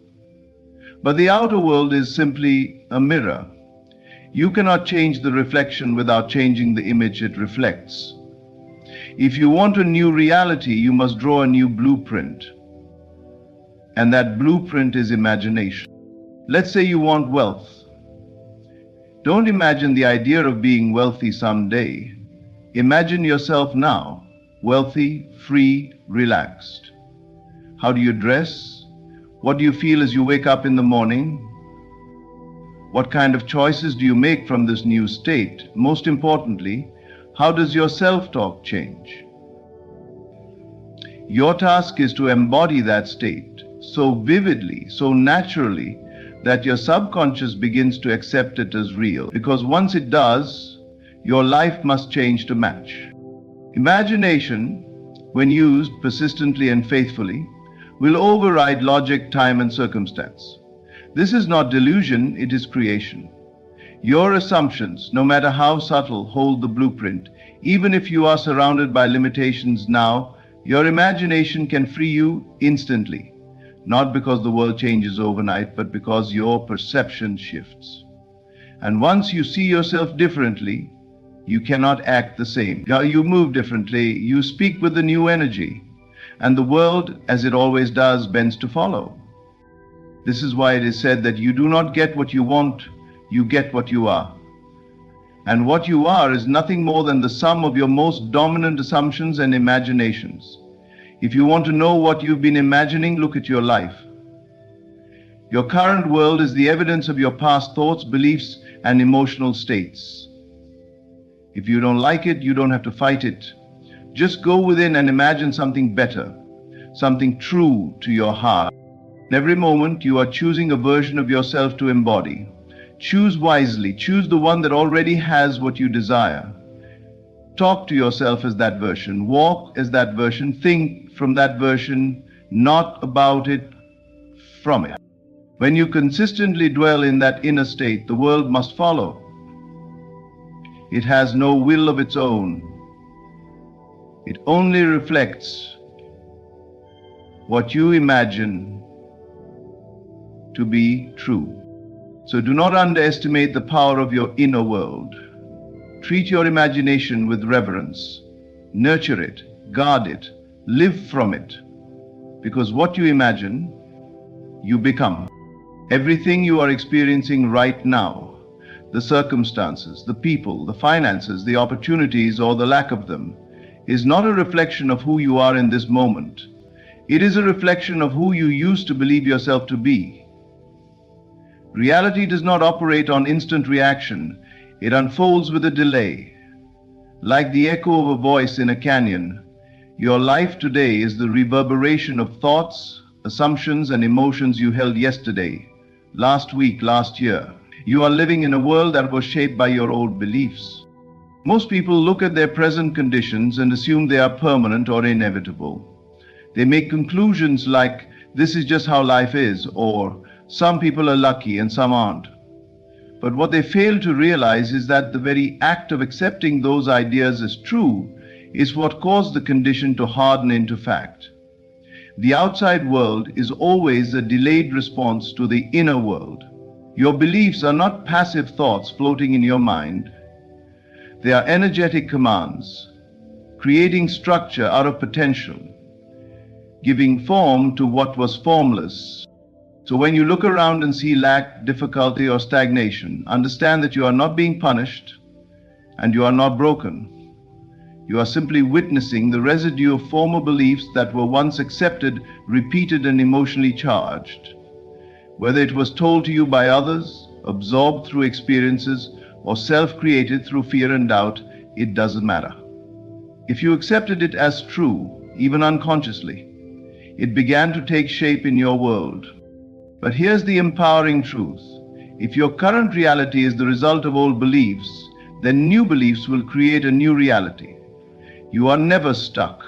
But the outer world is simply a mirror. You cannot change the reflection without changing the image it reflects. If you want a new reality, you must draw a new blueprint. And that blueprint is imagination. Let's say you want wealth. Don't imagine the idea of being wealthy someday. Imagine yourself now, wealthy, free, relaxed. How do you dress? What do you feel as you wake up in the morning? What kind of choices do you make from this new state? Most importantly, how does your self-talk change? Your task is to embody that state so vividly, so naturally, that your subconscious begins to accept it as real. Because once it does, your life must change to match. Imagination, when used persistently and faithfully, will override logic, time, and circumstance. This is not delusion, it is creation. Your assumptions, no matter how subtle, hold the blueprint. Even if you are surrounded by limitations now, your imagination can free you instantly. Not because the world changes overnight, but because your perception shifts. And once you see yourself differently, you cannot act the same. You move differently, you speak with a new energy, and the world, as it always does, bends to follow. This is why it is said that you do not get what you want, you get what you are. And what you are is nothing more than the sum of your most dominant assumptions and imaginations. If you want to know what you've been imagining, look at your life. Your current world is the evidence of your past thoughts, beliefs, and emotional states. If you don't like it, you don't have to fight it. Just go within and imagine something better, something true to your heart. In every moment, you are choosing a version of yourself to embody. Choose wisely. Choose the one that already has what you desire. Talk to yourself as that version. Walk as that version. Think from that version, not about it, from it. When you consistently dwell in that inner state, the world must follow. It has no will of its own. It only reflects what you imagine to be true. So do not underestimate the power of your inner world. Treat your imagination with reverence. Nurture it, guard it, live from it. Because what you imagine, you become. Everything you are experiencing right now, the circumstances, the people, the finances, the opportunities, or the lack of them, is not a reflection of who you are in this moment. It is a reflection of who you used to believe yourself to be. Reality does not operate on instant reaction. It unfolds with a delay. Like the echo of a voice in a canyon, your life today is the reverberation of thoughts, assumptions, and emotions you held yesterday, last week, last year. You are living in a world that was shaped by your old beliefs. Most people look at their present conditions and assume they are permanent or inevitable. They make conclusions like, this is just how life is, or some people are lucky and some aren't. But what they fail to realize is that the very act of accepting those ideas as true is what caused the condition to harden into fact. The outside world is always a delayed response to the inner world. Your beliefs are not passive thoughts floating in your mind. They are energetic commands, creating structure out of potential, giving form to what was formless. So when you look around and see lack, difficulty, or stagnation, understand that you are not being punished and you are not broken. You are simply witnessing the residue of former beliefs that were once accepted, repeated, and emotionally charged. Whether it was told to you by others, absorbed through experiences, or self-created through fear and doubt, it doesn't matter. If you accepted it as true, even unconsciously, it began to take shape in your world. But here's the empowering truth. If your current reality is the result of old beliefs, then new beliefs will create a new reality. You are never stuck.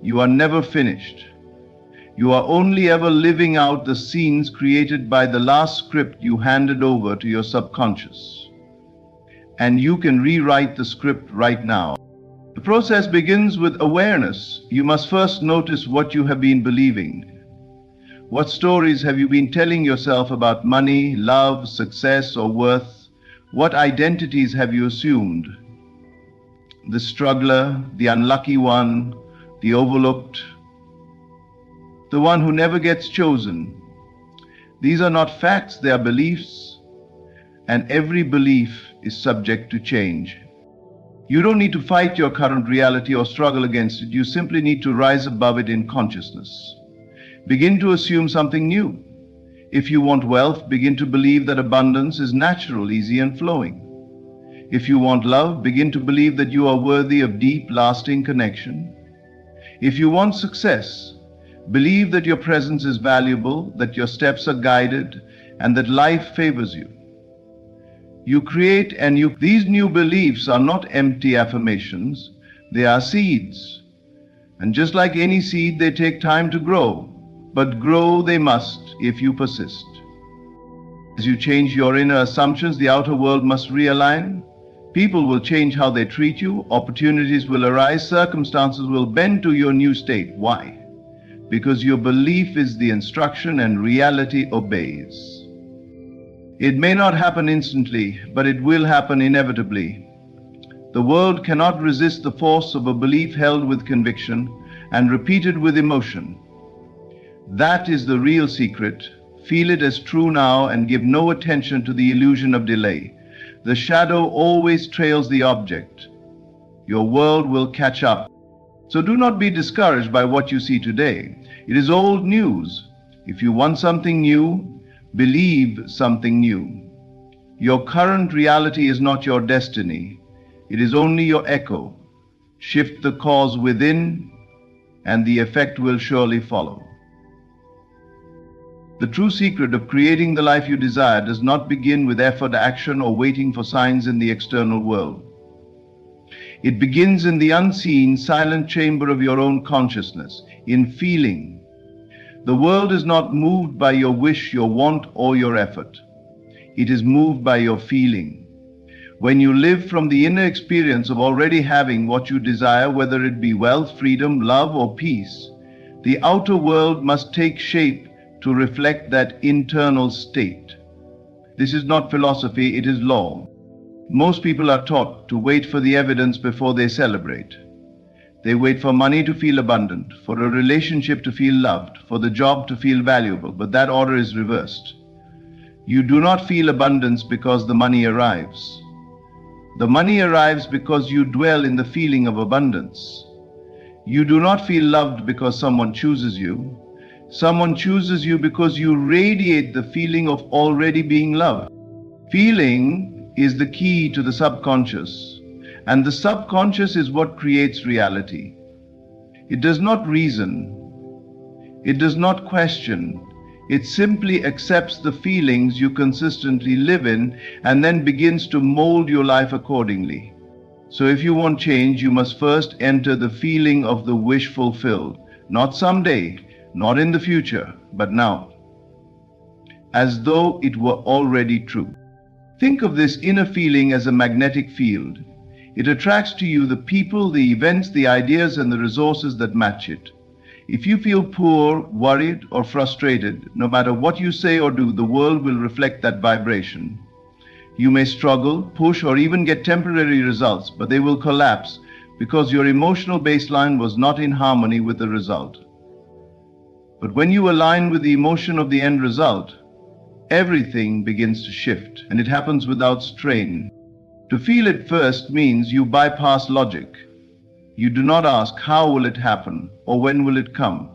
You are never finished. You are only ever living out the scenes created by the last script you handed over to your subconscious. And you can rewrite the script right now. The process begins with awareness. You must first notice what you have been believing. What stories have you been telling yourself about money, love, success, or worth? What identities have you assumed? The struggler, the unlucky one, the overlooked, the one who never gets chosen. These are not facts, they are beliefs, and every belief is subject to change. You don't need to fight your current reality or struggle against it. You simply need to rise above it in consciousness. Begin to assume something new. If you want wealth, begin to believe that abundance is natural, easy, and flowing. If you want love, begin to believe that you are worthy of deep, lasting connection. If you want success, believe that your presence is valuable, that your steps are guided, and that life favors you. You create these new beliefs are not empty affirmations, they are seeds. And just like any seed, they take time to grow, but grow they must if you persist. As you change your inner assumptions, the outer world must realign. People will change how they treat you, opportunities will arise, circumstances will bend to your new state. Why? Because your belief is the instruction and reality obeys. It may not happen instantly, but it will happen inevitably. The world cannot resist the force of a belief held with conviction and repeated with emotion. That is the real secret. Feel it as true now and give no attention to the illusion of delay. The shadow always trails the object. Your world will catch up. So do not be discouraged by what you see today. It is old news. If you want something new, believe something new. Your current reality is not your destiny. It is only your echo. Shift the cause within, and the effect will surely follow. The true secret of creating the life you desire does not begin with effort, action, or waiting for signs in the external world. It begins in the unseen, silent chamber of your own consciousness, in feeling. The world is not moved by your wish, your want, or your effort. It is moved by your feeling. When you live from the inner experience of already having what you desire, whether it be wealth, freedom, love, or peace, the outer world must take shape to reflect that internal state. This is not philosophy, it is law. Most people are taught to wait for the evidence before they celebrate. They wait for money to feel abundant, for a relationship to feel loved, for the job to feel valuable, but that order is reversed. You do not feel abundance because the money arrives. The money arrives because you dwell in the feeling of abundance. You do not feel loved because someone chooses you. Someone chooses you because you radiate the feeling of already being loved. Feeling is the key to the subconscious, And the subconscious is what creates reality. It does not reason. It does not question. It simply accepts the feelings you consistently live in and then begins to mold your life accordingly. So if you want change, you must first enter the feeling of the wish fulfilled. Not someday, not in the future, but now. As though it were already true. Think of this inner feeling as a magnetic field. It attracts to you the people, the events, the ideas, and the resources that match it. If you feel poor, worried, or frustrated, no matter what you say or do, the world will reflect that vibration. You may struggle, push, or even get temporary results, but they will collapse because your emotional baseline was not in harmony with the result. But when you align with the emotion of the end result, everything begins to shift, and it happens without strain. To feel it first means you bypass logic. You do not ask how will it happen or when will it come.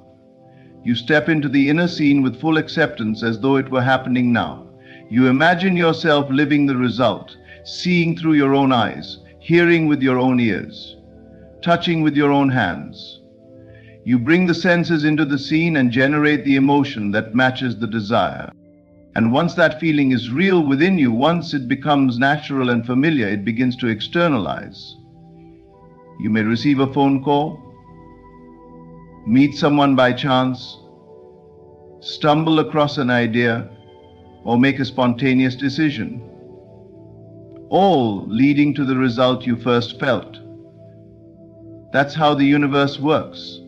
You step into the inner scene with full acceptance as though it were happening now. You imagine yourself living the result, seeing through your own eyes, hearing with your own ears, touching with your own hands. You bring the senses into the scene and generate the emotion that matches the desire. And once that feeling is real within you, once it becomes natural and familiar, it begins to externalize. You may receive a phone call, meet someone by chance, stumble across an idea, or make a spontaneous decision, all leading to the result you first felt. That's how the universe works.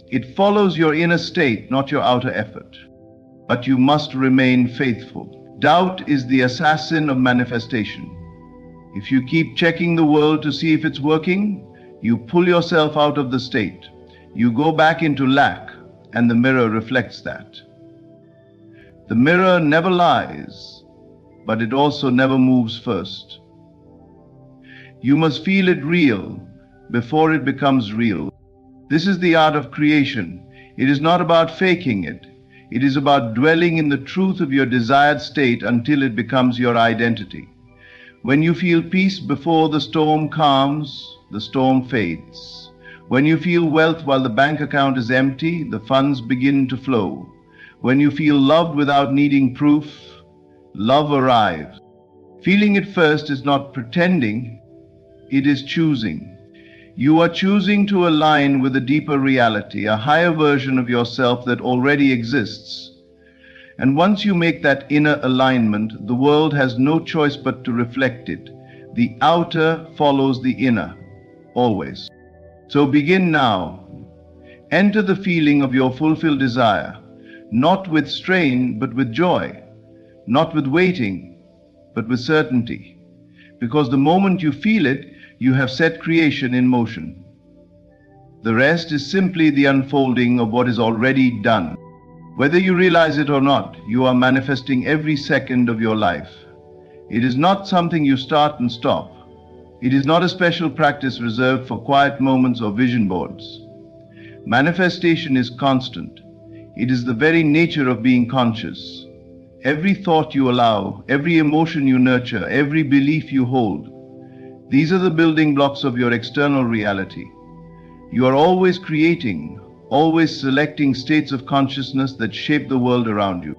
It follows your inner state, not your outer effort. But you must remain faithful. Doubt is the assassin of manifestation. If you keep checking the world to see if it's working, you pull yourself out of the state. You go back into lack, and the mirror reflects that. The mirror never lies, but it also never moves first. You must feel it real before it becomes real. This is the art of creation. It is not about faking it. It is about dwelling in the truth of your desired state until it becomes your identity. When you feel peace before the storm calms, the storm fades. When you feel wealth while the bank account is empty, the funds begin to flow. When you feel loved without needing proof, love arrives. Feeling it first is not pretending, it is choosing. You are choosing to align with a deeper reality, a higher version of yourself that already exists. And once you make that inner alignment, the world has no choice but to reflect it. The outer follows the inner, always. So begin now. Enter the feeling of your fulfilled desire, not with strain, but with joy, not with waiting, but with certainty. Because the moment you feel it, you have set creation in motion. The rest is simply the unfolding of what is already done. Whether you realize it or not, you are manifesting every second of your life. It is not something you start and stop. It is not a special practice reserved for quiet moments or vision boards. Manifestation is constant. It is the very nature of being conscious. Every thought you allow, every emotion you nurture, every belief you hold, these are the building blocks of your external reality. You are always creating, always selecting states of consciousness that shape the world around you.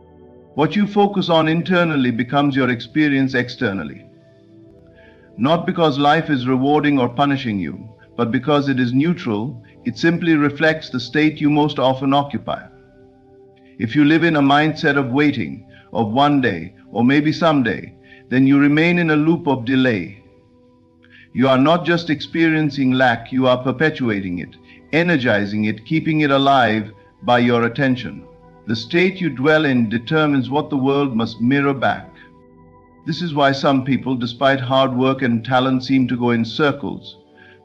What you focus on internally becomes your experience externally. Not because life is rewarding or punishing you, but because it is neutral, it simply reflects the state you most often occupy. If you live in a mindset of waiting, of one day, or maybe someday, then you remain in a loop of delay. You are not just experiencing lack, you are perpetuating it, energizing it, keeping it alive by your attention. The state you dwell in determines what the world must mirror back. This is why some people, despite hard work and talent, seem to go in circles.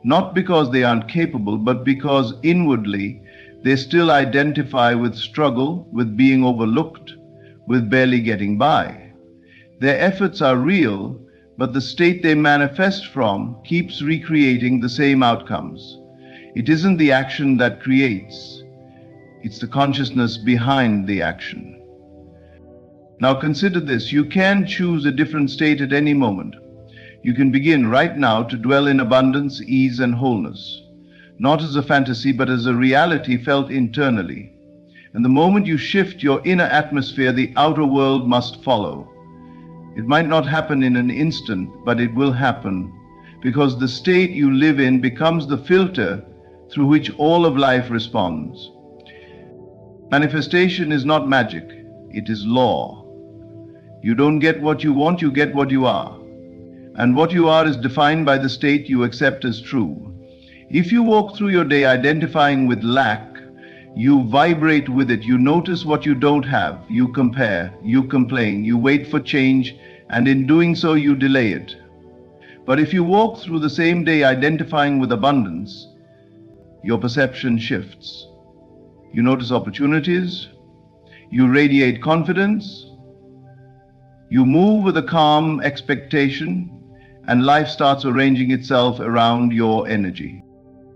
Not because they aren't capable, but because inwardly they still identify with struggle, with being overlooked, with barely getting by. Their efforts are real, but the state they manifest from keeps recreating the same outcomes. It isn't the action that creates, it's the consciousness behind the action. Now consider this, you can choose a different state at any moment. You can begin right now to dwell in abundance, ease, and wholeness, not as a fantasy, but as a reality felt internally. And the moment you shift your inner atmosphere, the outer world must follow. It might not happen in an instant, but it will happen, because the state you live in becomes the filter through which all of life responds. Manifestation is not magic, it is law. You don't get what you want, you get what you are. And what you are is defined by the state you accept as true. If you walk through your day identifying with lack, you vibrate with it, you notice what you don't have, you compare, you complain, you wait for change, and in doing so you delay it. But if you walk through the same day identifying with abundance, your perception shifts. You notice opportunities, you radiate confidence, you move with a calm expectation, and life starts arranging itself around your energy.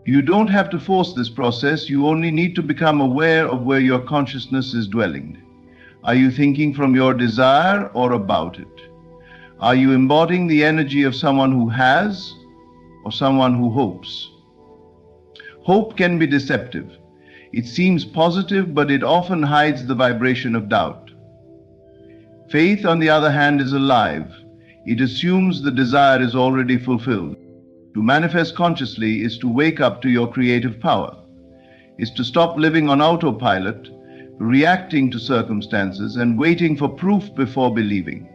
You don't have to force this process, you only need to become aware of where your consciousness is dwelling. Are you thinking from your desire or about it? Are you embodying the energy of someone who has or someone who hopes? Hope can be deceptive. It seems positive, but it often hides the vibration of doubt. Faith, on the other hand, is alive. It assumes the desire is already fulfilled. To manifest consciously is to wake up to your creative power, is to stop living on autopilot, reacting to circumstances and waiting for proof before believing.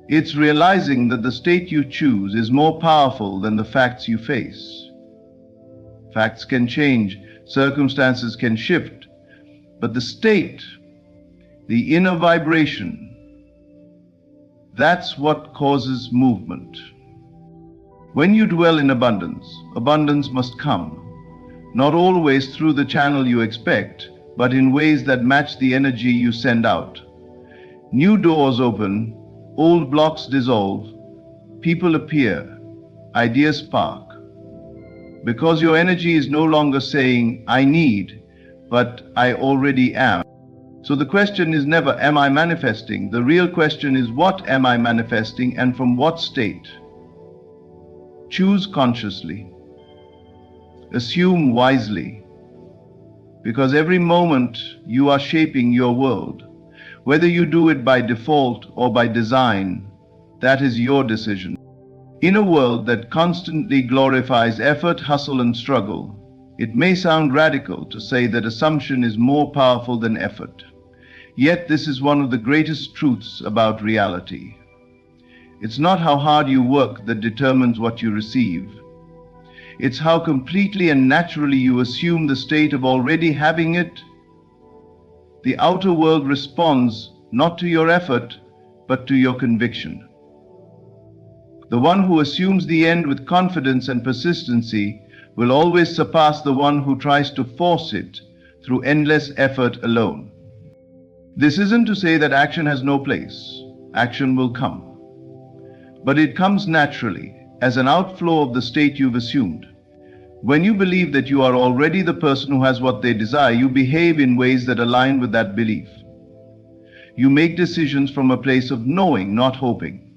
It's realizing that the state you choose is more powerful than the facts you face. Facts can change, circumstances can shift, but the state, the inner vibration, that's what causes movement. When you dwell in abundance, abundance must come, not always through the channel you expect, but in ways that match the energy you send out. New doors open, old blocks dissolve, people appear, ideas spark. Because your energy is no longer saying, I need, but I already am. So the question is never, am I manifesting? The real question is, what am I manifesting and from what state? Choose consciously. Assume wisely. Because every moment you are shaping your world. Whether you do it by default or by design, that is your decision. In a world that constantly glorifies effort, hustle, and struggle, it may sound radical to say that assumption is more powerful than effort. Yet this is one of the greatest truths about reality. It's not how hard you work that determines what you receive. It's how completely and naturally you assume the state of already having it. The outer world responds not to your effort, but to your conviction. The one who assumes the end with confidence and persistency will always surpass the one who tries to force it through endless effort alone. This isn't to say that action has no place. Action will come. But it comes naturally, as an outflow of the state you've assumed. When you believe that you are already the person who has what they desire, you behave in ways that align with that belief. You make decisions from a place of knowing, not hoping.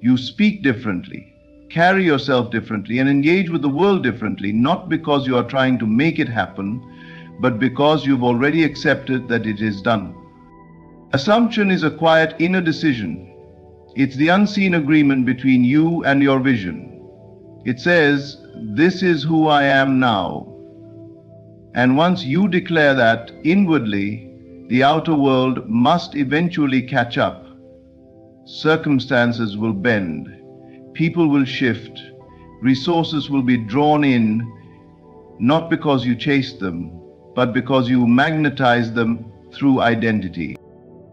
You speak differently, carry yourself differently, and engage with the world differently, not because you are trying to make it happen, but because you've already accepted that it is done. Assumption is a quiet inner decision. It's the unseen agreement between you and your vision. It says, this is who I am now. And once you declare that inwardly, the outer world must eventually catch up. Circumstances will bend, people will shift, resources will be drawn in, not because you chased them, but because you magnetize them through identity.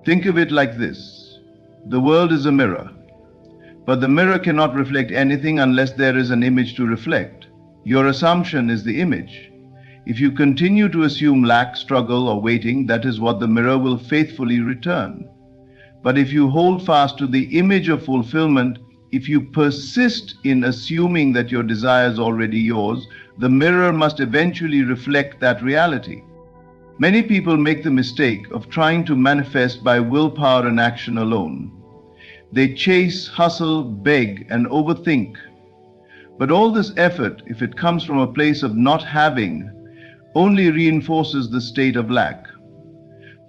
Think of it like this. The world is a mirror, but the mirror cannot reflect anything unless there is an image to reflect. Your assumption is the image. If you continue to assume lack, struggle, or waiting, that is what the mirror will faithfully return. But if you hold fast to the image of fulfillment, if you persist in assuming that your desire is already yours, the mirror must eventually reflect that reality. Many people make the mistake of trying to manifest by willpower and action alone. They chase, hustle, beg, and overthink. But all this effort, if it comes from a place of not having, only reinforces the state of lack.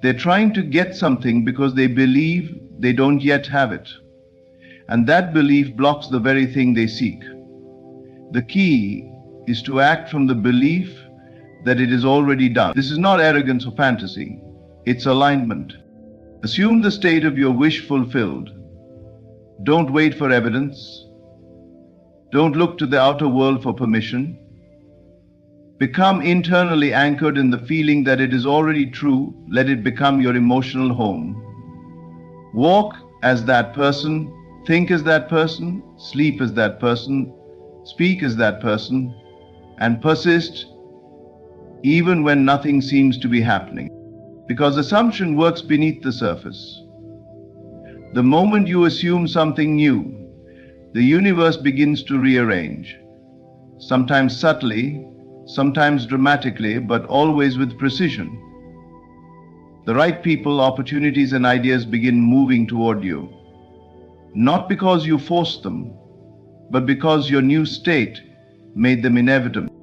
They're trying to get something because they believe they don't yet have it. And that belief blocks the very thing they seek. The key is to act from the belief that it is already done. This is not arrogance or fantasy. It's alignment. Assume the state of your wish fulfilled. Don't wait for evidence. Don't look to the outer world for permission. Become internally anchored in the feeling that it is already true. Let it become your emotional home. Walk as that person, think as that person, sleep as that person, speak as that person, and persist even when nothing seems to be happening. Because assumption works beneath the surface. The moment you assume something new, the universe begins to rearrange. Sometimes subtly, sometimes dramatically, but always with precision. The right people, opportunities, and ideas begin moving toward you. Not because you forced them, but because your new state made them inevitable.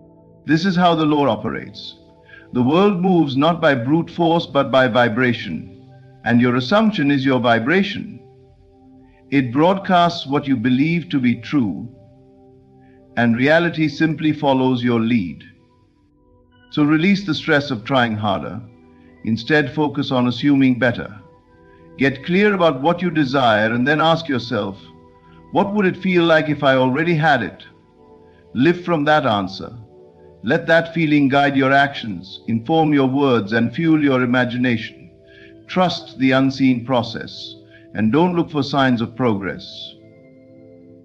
This is how the law operates. The world moves not by brute force, but by vibration. And your assumption is your vibration. It broadcasts what you believe to be true, and reality simply follows your lead. So release the stress of trying harder. Instead, focus on assuming better. Get clear about what you desire and then ask yourself, what would it feel like if I already had it? Live from that answer. Let that feeling guide your actions, inform your words, and fuel your imagination. Trust the unseen process, and don't look for signs of progress.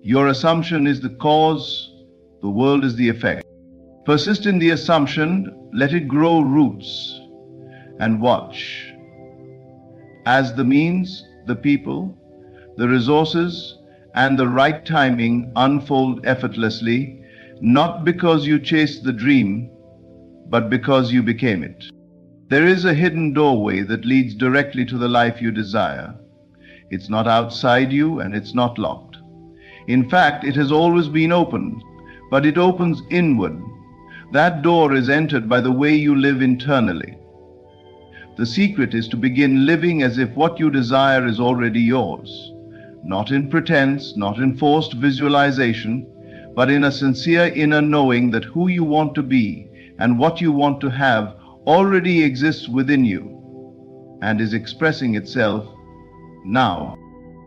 Your assumption is the cause, the world is the effect. Persist in the assumption, let it grow roots, and watch. As the means, the people, the resources, and the right timing unfold effortlessly, not because you chased the dream, but because you became it. There is a hidden doorway that leads directly to the life you desire. It's not outside you, and it's not locked. In fact, it has always been open, but it opens inward. That door is entered by the way you live internally. The secret is to begin living as if what you desire is already yours, not in pretense, not in forced visualization, but in a sincere inner knowing that who you want to be and what you want to have already exists within you and is expressing itself now.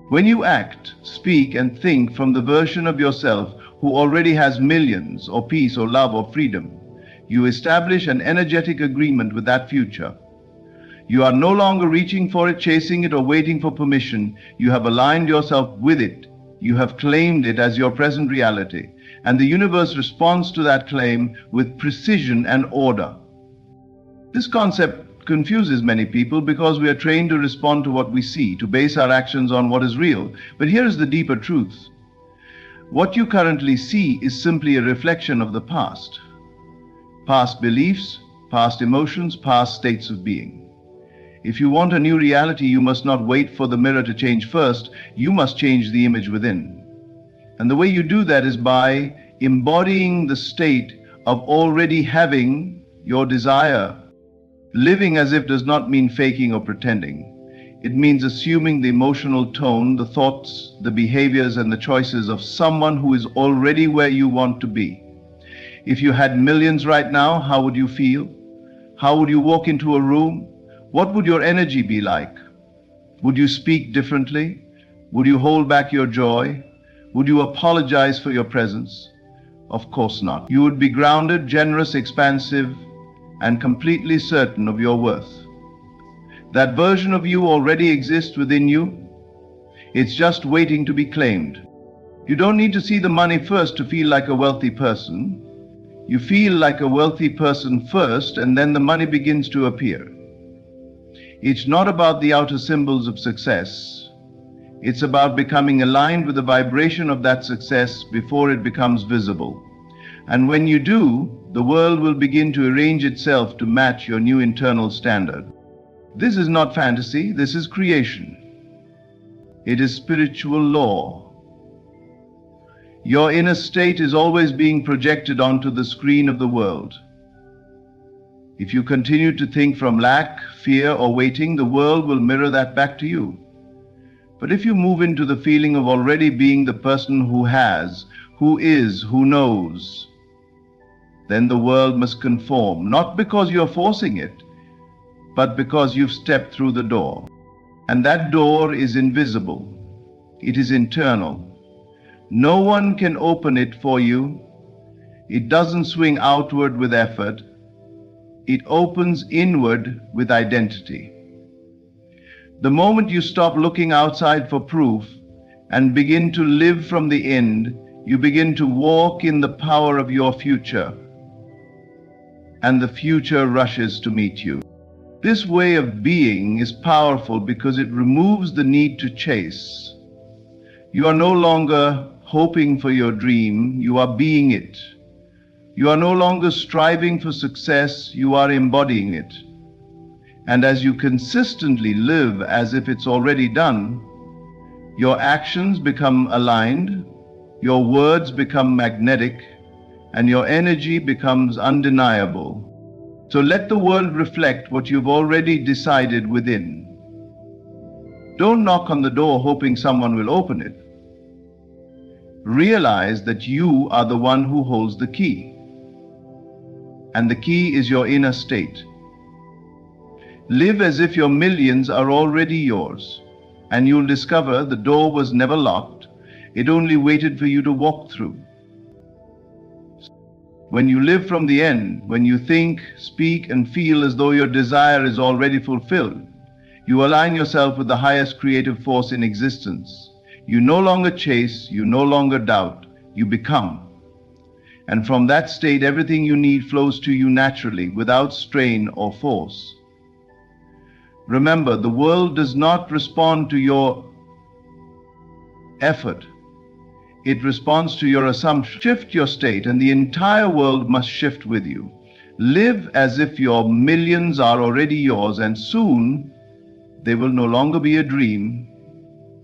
When you act, speak, and think from the version of yourself who already has millions, or peace, or love, or freedom, you establish an energetic agreement with that future. You are no longer reaching for it, chasing it, or waiting for permission. You have aligned yourself with it. You have claimed it as your present reality, and the universe responds to that claim with precision and order. This concept confuses many people because we are trained to respond to what we see, to base our actions on what is real. But here is the deeper truth. What you currently see is simply a reflection of the past. Past beliefs, past emotions, past states of being. If you want a new reality, you must not wait for the mirror to change first. You must change the image within. And the way you do that is by embodying the state of already having your desire. Living as if does not mean faking or pretending. It means assuming the emotional tone, the thoughts, the behaviors, and the choices of someone who is already where you want to be. If you had millions right now, how would you feel? How would you walk into a room? What would your energy be like? Would you speak differently? Would you hold back your joy? Would you apologize for your presence? Of course not. You would be grounded, generous, expansive, and completely certain of your worth. That version of you already exists within you. It's just waiting to be claimed. You don't need to see the money first to feel like a wealthy person. You feel like a wealthy person first, and then the money begins to appear. It's not about the outer symbols of success. It's about becoming aligned with the vibration of that success before it becomes visible. And when you do, the world will begin to arrange itself to match your new internal standard. This is not fantasy, this is creation. It is spiritual law. Your inner state is always being projected onto the screen of the world. If you continue to think from lack, fear, or waiting, the world will mirror that back to you. But if you move into the feeling of already being the person who has, who is, who knows, then the world must conform, not because you're forcing it, but because you've stepped through the door. And that door is invisible. It is internal. No one can open it for you. It doesn't swing outward with effort. It opens inward with identity. The moment you stop looking outside for proof and begin to live from the end, you begin to walk in the power of your future, and the future rushes to meet you. This way of being is powerful because it removes the need to chase. You are no longer hoping for your dream, you are being it. You are no longer striving for success, you are embodying it. And as you consistently live as if it's already done, your actions become aligned, your words become magnetic, and your energy becomes undeniable. So let the world reflect what you've already decided within. Don't knock on the door hoping someone will open it. Realize that you are the one who holds the key. And the key is your inner state. Live as if your millions are already yours, and you'll discover the door was never locked. It only waited for you to walk through. When you live from the end, when you think, speak, and feel as though your desire is already fulfilled, you align yourself with the highest creative force in existence. You no longer chase, you no longer doubt, you become. And from that state, everything you need flows to you naturally, without strain or force. Remember, the world does not respond to your effort. It responds to your assumption. Shift your state, and the entire world must shift with you. Live as if your millions are already yours, and soon they will no longer be a dream.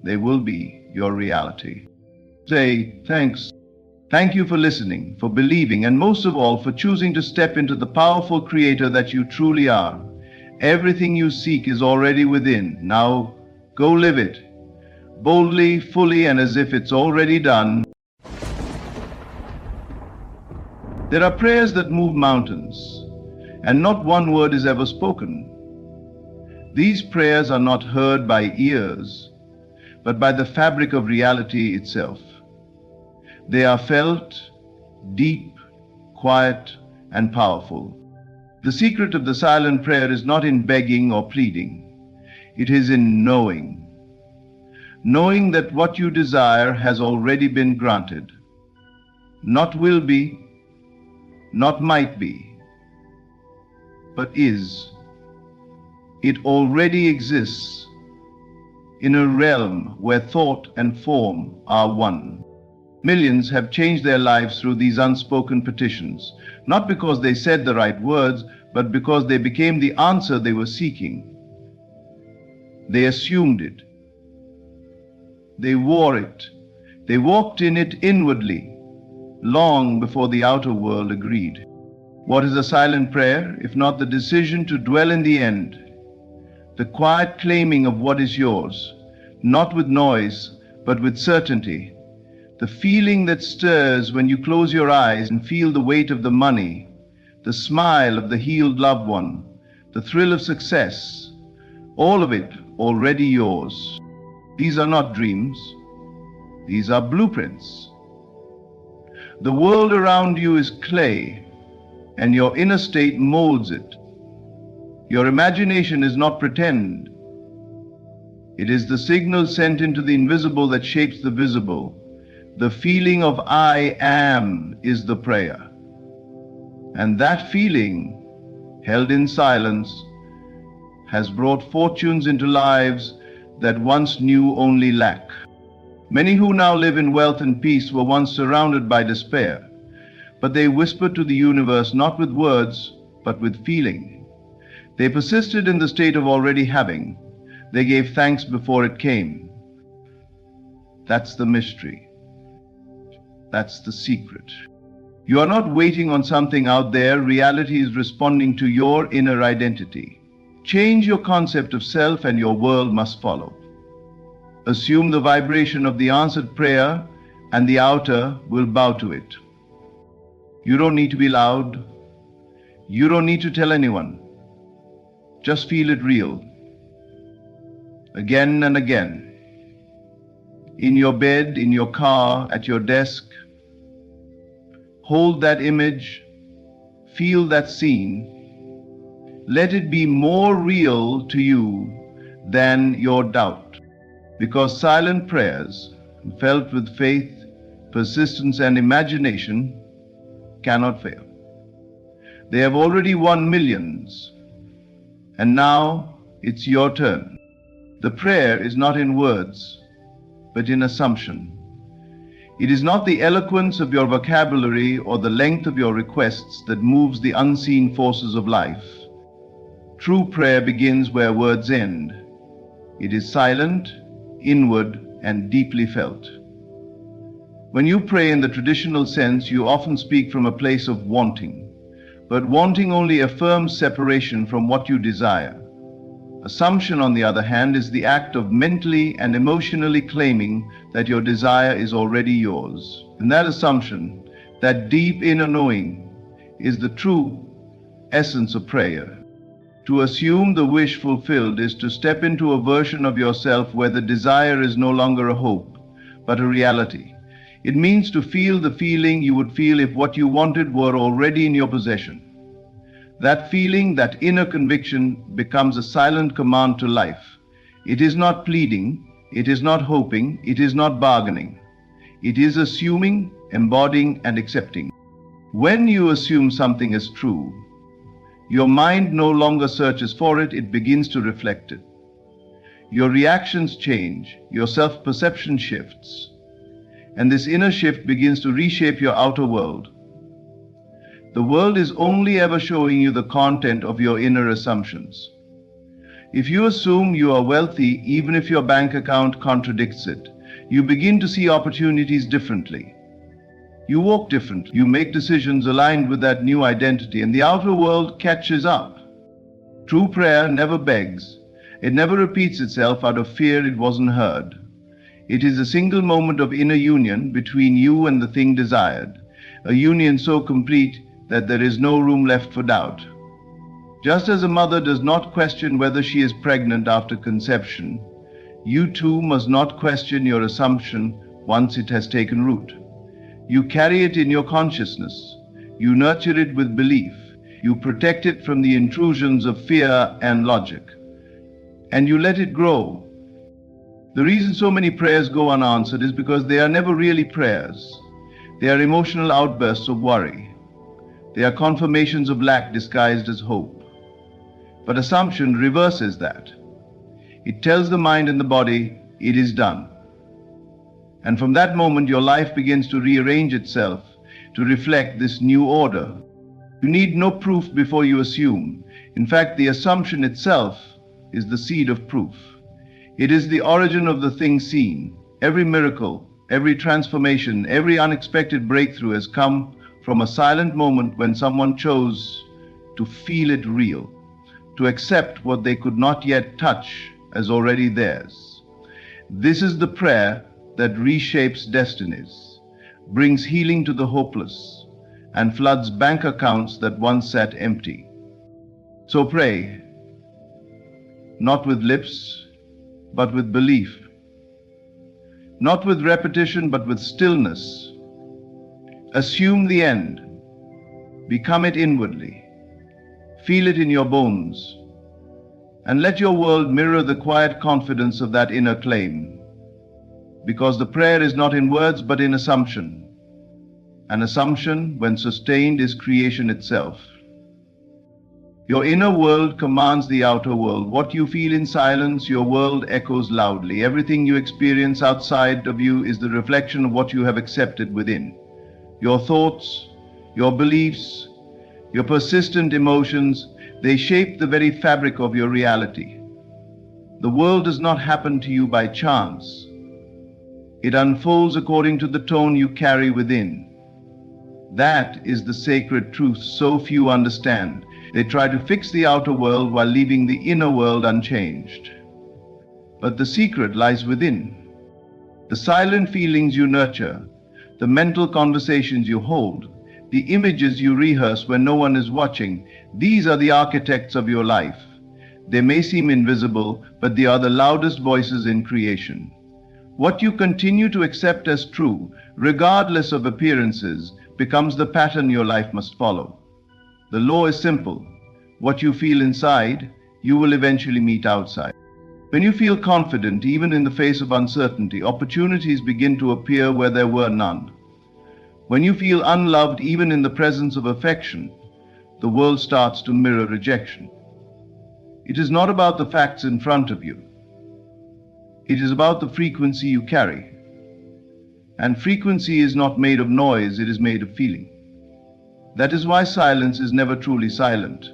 They will be your reality. Say thanks. Thank you for listening, for believing, and most of all, for choosing to step into the powerful creator that you truly are. Everything you seek is already within. Now, go live it. Boldly, fully, and as if it's already done. There are prayers that move mountains, and not one word is ever spoken. These prayers are not heard by ears, but by the fabric of reality itself. They are felt, deep, quiet, and powerful. The secret of the silent prayer is not in begging or pleading. It is in knowing. Knowing that what you desire has already been granted. Not will be, not might be, but is. It already exists in a realm where thought and form are one. Millions have changed their lives through these unspoken petitions, not because they said the right words, but because they became the answer they were seeking. They assumed it. They wore it. They walked in it inwardly, long before the outer world agreed. What is a silent prayer, if not the decision to dwell in the end? The quiet claiming of what is yours, not with noise, but with certainty. The feeling that stirs when you close your eyes and feel the weight of the money, the smile of the healed loved one, the thrill of success, all of it already yours. These are not dreams. These are blueprints. The world around you is clay, and your inner state molds it. Your imagination is not pretend. It is the signal sent into the invisible that shapes the visible. The feeling of I am is the prayer. And that feeling, held in silence, has brought fortunes into lives that once knew only lack. Many who now live in wealth and peace were once surrounded by despair, but they whispered to the universe not with words, but with feeling. They persisted in the state of already having. They gave thanks before it came. That's the mystery. That's the secret. You are not waiting on something out there. Reality is responding to your inner identity. Change your concept of self and your world must follow. Assume the vibration of the answered prayer and the outer will bow to it. You don't need to be loud. You don't need to tell anyone. Just feel it real. Again and again. In your bed, in your car, at your desk. Hold that image. Feel that scene. Let it be more real to you than your doubt. Because silent prayers, felt with faith, persistence, and imagination, cannot fail. They have already won millions, and now it's your turn. The prayer is not in words, but in assumption. It is not the eloquence of your vocabulary or the length of your requests that moves the unseen forces of life. True prayer begins where words end. It is silent, inward, and deeply felt. When you pray in the traditional sense, you often speak from a place of wanting, but wanting only affirms separation from what you desire. Assumption, on the other hand, is the act of mentally and emotionally claiming that your desire is already yours. And that assumption, that deep inner knowing, is the true essence of prayer. To assume the wish fulfilled is to step into a version of yourself where the desire is no longer a hope, but a reality. It means to feel the feeling you would feel if what you wanted were already in your possession. That feeling, that inner conviction, becomes a silent command to life. It is not pleading, it is not hoping, it is not bargaining. It is assuming, embodying, and accepting. When you assume something is true, your mind no longer searches for it, it begins to reflect it. Your reactions change, your self-perception shifts, and this inner shift begins to reshape your outer world. The world is only ever showing you the content of your inner assumptions. If you assume you are wealthy, even if your bank account contradicts it, you begin to see opportunities differently. You walk differently. You make decisions aligned with that new identity, and the outer world catches up. True prayer never begs. It never repeats itself out of fear it wasn't heard. It is a single moment of inner union between you and the thing desired, a union so complete that there is no room left for doubt. Just as a mother does not question whether she is pregnant after conception, you too must not question your assumption once it has taken root. You carry it in your consciousness. You nurture it with belief. You protect it from the intrusions of fear and logic. And you let it grow. The reason so many prayers go unanswered is because they are never really prayers. They are emotional outbursts of worry. They are confirmations of lack disguised as hope. But assumption reverses that. It tells the mind and the body, it is done. And from that moment, your life begins to rearrange itself to reflect this new order. You need no proof before you assume. In fact, the assumption itself is the seed of proof. It is the origin of the thing seen. Every miracle, every transformation, every unexpected breakthrough has come from a silent moment when someone chose to feel it real, to accept what they could not yet touch as already theirs. This is the prayer that reshapes destinies, brings healing to the hopeless, and floods bank accounts that once sat empty. So pray, not with lips, but with belief. Not with repetition, but with stillness. Assume the end. Become it inwardly. Feel it in your bones. And let your world mirror the quiet confidence of that inner claim. Because the prayer is not in words, but in assumption. An assumption, when sustained, is creation itself. Your inner world commands the outer world. What you feel in silence, your world echoes loudly. Everything you experience outside of you is the reflection of what you have accepted within. Your thoughts, your beliefs, your persistent emotions, they shape the very fabric of your reality. The world does not happen to you by chance. It unfolds according to the tone you carry within. That is the sacred truth so few understand. They try to fix the outer world while leaving the inner world unchanged. But the secret lies within. The silent feelings you nurture, the mental conversations you hold, the images you rehearse when no one is watching, these are the architects of your life. They may seem invisible, but they are the loudest voices in creation. What you continue to accept as true, regardless of appearances, becomes the pattern your life must follow. The law is simple. What you feel inside, you will eventually meet outside. When you feel confident, even in the face of uncertainty, opportunities begin to appear where there were none. When you feel unloved, even in the presence of affection, the world starts to mirror rejection. It is not about the facts in front of you. It is about the frequency you carry. And frequency is not made of noise, it is made of feeling. That is why silence is never truly silent.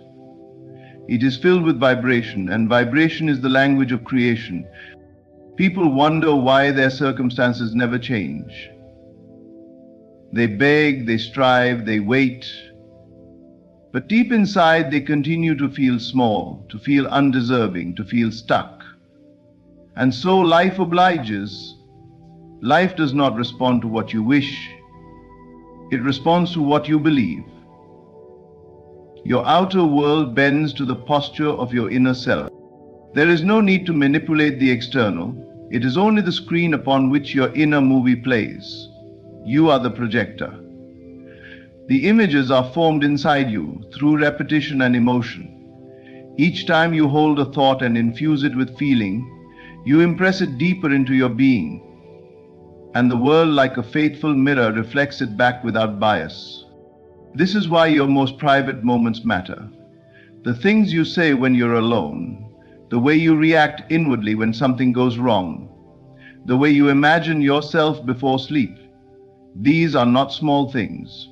It is filled with vibration, and vibration is the language of creation. People wonder why their circumstances never change. They beg, they strive, they wait. But deep inside, they continue to feel small, to feel undeserving, to feel stuck. And so life obliges. Life does not respond to what you wish. It responds to what you believe. Your outer world bends to the posture of your inner self. There is no need to manipulate the external. It is only the screen upon which your inner movie plays. You are the projector. The images are formed inside you through repetition and emotion. Each time you hold a thought and infuse it with feeling, you impress it deeper into your being. And the world, like a faithful mirror, reflects it back without bias. This is why your most private moments matter. The things you say when you're alone, the way you react inwardly when something goes wrong, the way you imagine yourself before sleep, these are not small things.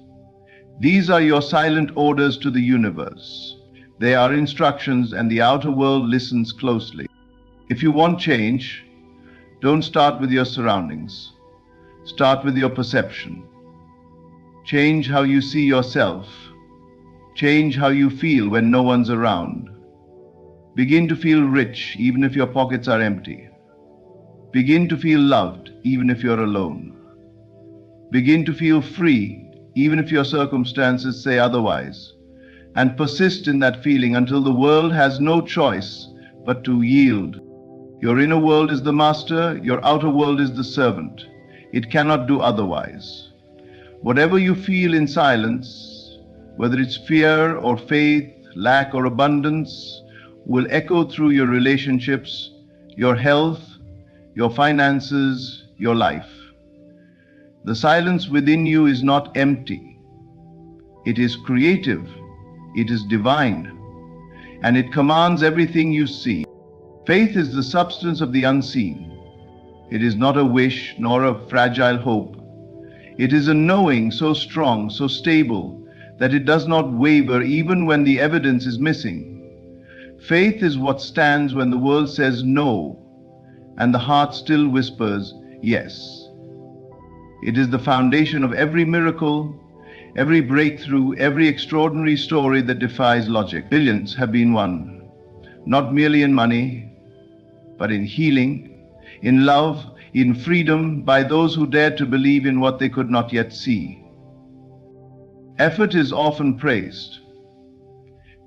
These are your silent orders to the universe. They are instructions, and the outer world listens closely. If you want change, don't start with your surroundings. Start with your perception. Change how you see yourself. Change how you feel when no one's around. Begin to feel rich even if your pockets are empty. Begin to feel loved even if you're alone. Begin to feel free even if your circumstances say otherwise. And persist in that feeling until the world has no choice but to yield. Your inner world is the master, your outer world is the servant. It cannot do otherwise. Whatever you feel in silence, whether it's fear or faith, lack or abundance, will echo through your relationships, your health, your finances, your life. The silence within you is not empty. It is creative, it is divine, and it commands everything you see. Faith is the substance of the unseen. It is not a wish nor a fragile hope. It is a knowing so strong, so stable, that it does not waver even when the evidence is missing. Faith is what stands when the world says no, and the heart still whispers yes. It is the foundation of every miracle, every breakthrough, every extraordinary story that defies logic. Billions have been won, not merely in money, but in healing, in love, in freedom, by those who dared to believe in what they could not yet see. Effort is often praised,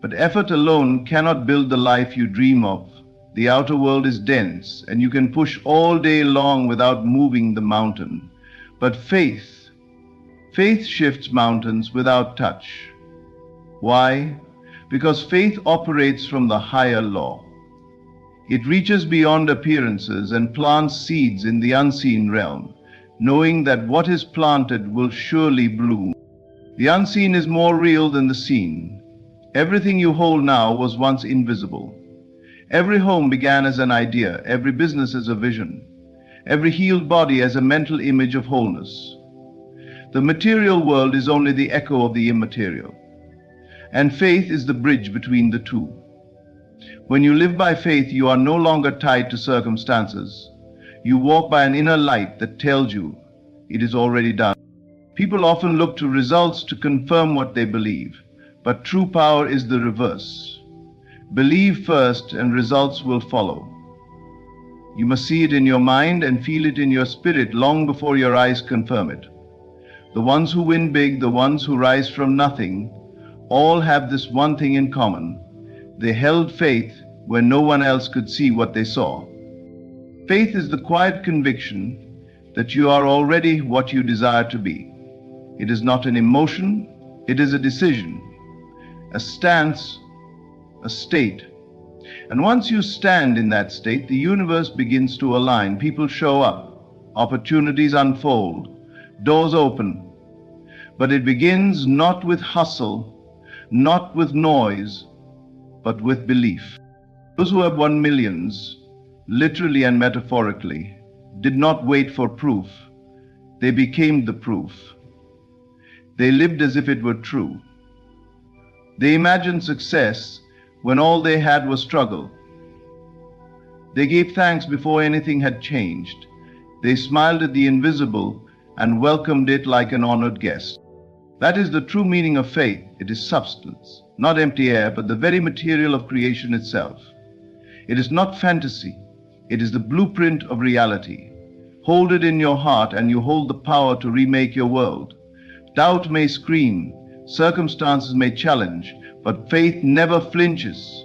but effort alone cannot build the life you dream of. The outer world is dense, and you can push all day long without moving the mountain. But faith shifts mountains without touch. Why? Because faith operates from the higher law. It reaches beyond appearances and plants seeds in the unseen realm, knowing that what is planted will surely bloom. The unseen is more real than the seen. Everything you hold now was once invisible. Every home began as an idea, every business as a vision, every healed body as a mental image of wholeness. The material world is only the echo of the immaterial, and faith is the bridge between the two. When you live by faith, you are no longer tied to circumstances. You walk by an inner light that tells you it is already done. People often look to results to confirm what they believe, but true power is the reverse. Believe first and results will follow. You must see it in your mind and feel it in your spirit long before your eyes confirm it. The ones who win big, the ones who rise from nothing, all have this one thing in common. They held faith when no one else could see what they saw. Faith is the quiet conviction that you are already what you desire to be. It is not an emotion, it is a decision, a stance, a state. And once you stand in that state, the universe begins to align. People show up, opportunities unfold, doors open. But it begins not with hustle, not with noise, but with belief. Those who have won millions, literally and metaphorically, did not wait for proof. They became the proof. They lived as if it were true. They imagined success when all they had was struggle. They gave thanks before anything had changed. They smiled at the invisible and welcomed it like an honored guest. That is the true meaning of faith. It is substance, not empty air, but the very material of creation itself. It is not fantasy. It is the blueprint of reality. Hold it in your heart and you hold the power to remake your world. Doubt may scream, circumstances may challenge, but faith never flinches.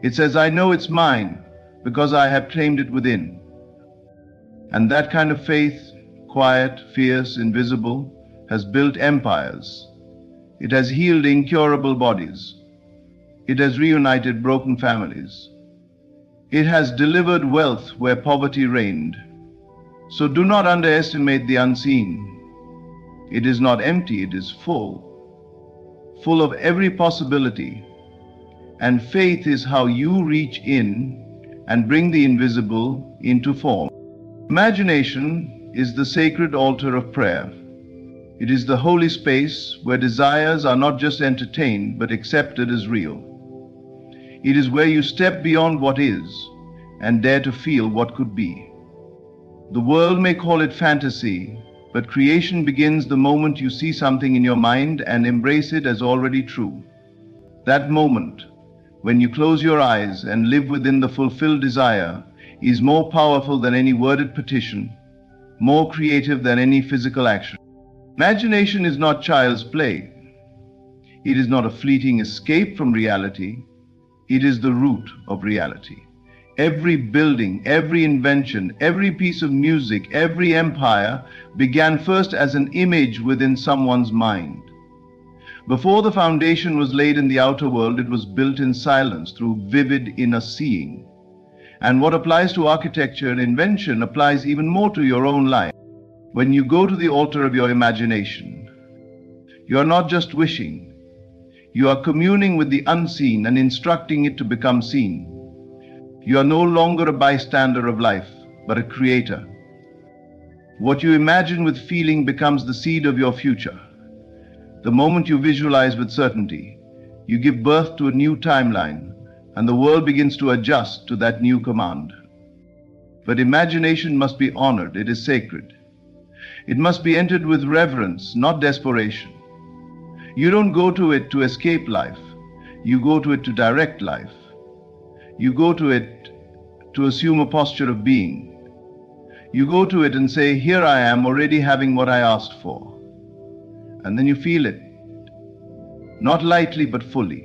It says, I know it's mine because I have claimed it within. And that kind of faith, quiet, fierce, invisible, has built empires. It has healed incurable bodies. It has reunited broken families. It has delivered wealth where poverty reigned. So do not underestimate the unseen. It is not empty, it is full of every possibility. And faith is how you reach in and bring the invisible into form. Imagination is the sacred altar of prayer. It is the holy space where desires are not just entertained but accepted as real. It is where you step beyond what is and dare to feel what could be. The world may call it fantasy, but creation begins the moment you see something in your mind and embrace it as already true. That moment, when you close your eyes and live within the fulfilled desire, is more powerful than any worded petition, more creative than any physical action. Imagination is not child's play. It is not a fleeting escape from reality. It is the root of reality. Every building, every invention, every piece of music, every empire began first as an image within someone's mind. Before the foundation was laid in the outer world, it was built in silence through vivid inner seeing. And what applies to architecture and invention applies even more to your own life. When you go to the altar of your imagination, you are not just wishing. You are communing with the unseen and instructing it to become seen. You are no longer a bystander of life, but a creator. What you imagine with feeling becomes the seed of your future. The moment you visualize with certainty, you give birth to a new timeline, and the world begins to adjust to that new command. But imagination must be honored. It is sacred. It must be entered with reverence, not desperation. You don't go to it to escape life. You go to it to direct life. You go to it to assume a posture of being. You go to it and say, here I am already having what I asked for. And then you feel it, not lightly but fully.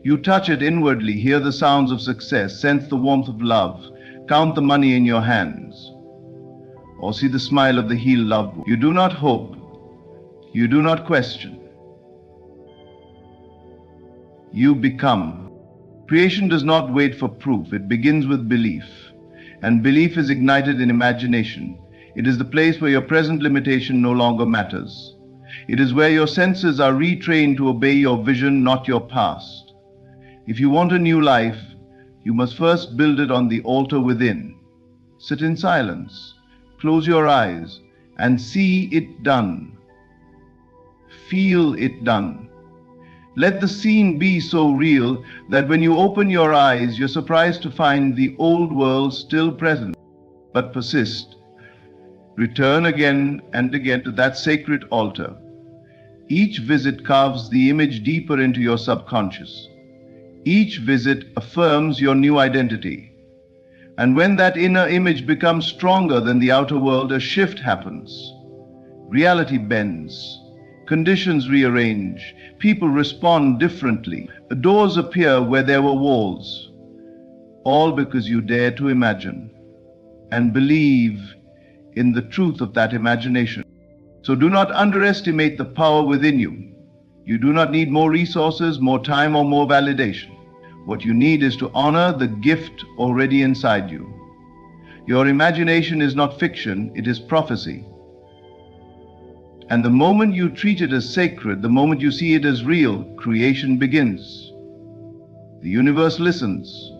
You touch it inwardly, hear the sounds of success, sense the warmth of love, count the money in your hands, or see the smile of the healed loved one. You do not hope. You do not question. You become. Creation does not wait for proof. It begins with belief. And belief is ignited in imagination. It is the place where your present limitation no longer matters. It is where your senses are retrained to obey your vision, not your past. If you want a new life, you must first build it on the altar within. Sit in silence, close your eyes, and see it done. Feel it done. Let the scene be so real that when you open your eyes, you're surprised to find the old world still present. but persist. Return again and again to that sacred altar. Each visit carves the image deeper into your subconscious. Each visit affirms your new identity. And when that inner image becomes stronger than the outer world, a shift happens. Reality bends. Conditions rearrange. People respond differently. Doors appear where there were walls. All because you dare to imagine and believe in the truth of that imagination. So do not underestimate the power within you. You do not need more resources, more time, or more validation. What you need is to honor the gift already inside you. Your imagination is not fiction, it is prophecy. And the moment you treat it as sacred, the moment you see it as real, creation begins. The universe listens,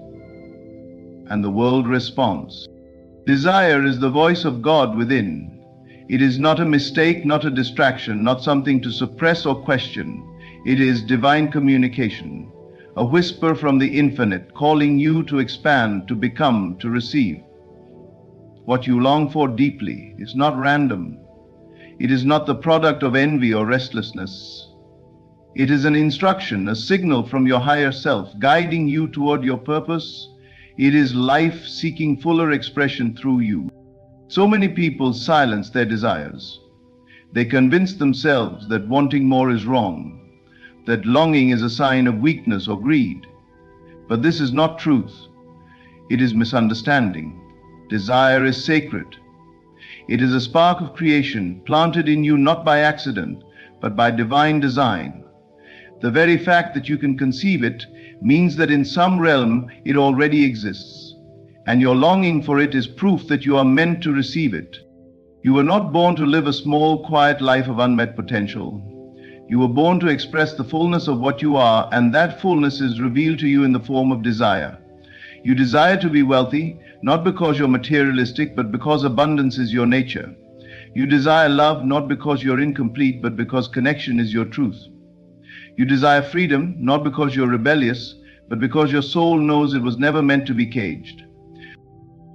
and the world responds. Desire is the voice of God within. It is not a mistake, not a distraction, not something to suppress or question. It is divine communication, a whisper from the infinite, calling you to expand, to become, to receive. What you long for deeply is not random. It is not the product of envy or restlessness. It is an instruction, a signal from your higher self, guiding you toward your purpose. It is life seeking fuller expression through you. So many people silence their desires. They convince themselves that wanting more is wrong, that longing is a sign of weakness or greed. But this is not truth. It is misunderstanding. Desire is sacred. It is a spark of creation planted in you not by accident, but by divine design. The very fact that you can conceive it means that in some realm it already exists, and your longing for it is proof that you are meant to receive it. You were not born to live a small, quiet life of unmet potential. You were born to express the fullness of what you are, and that fullness is revealed to you in the form of desire. You desire to be wealthy, not because you're materialistic, but because abundance is your nature. You desire love, not because you're incomplete, but because connection is your truth. You desire freedom, not because you're rebellious, but because your soul knows it was never meant to be caged.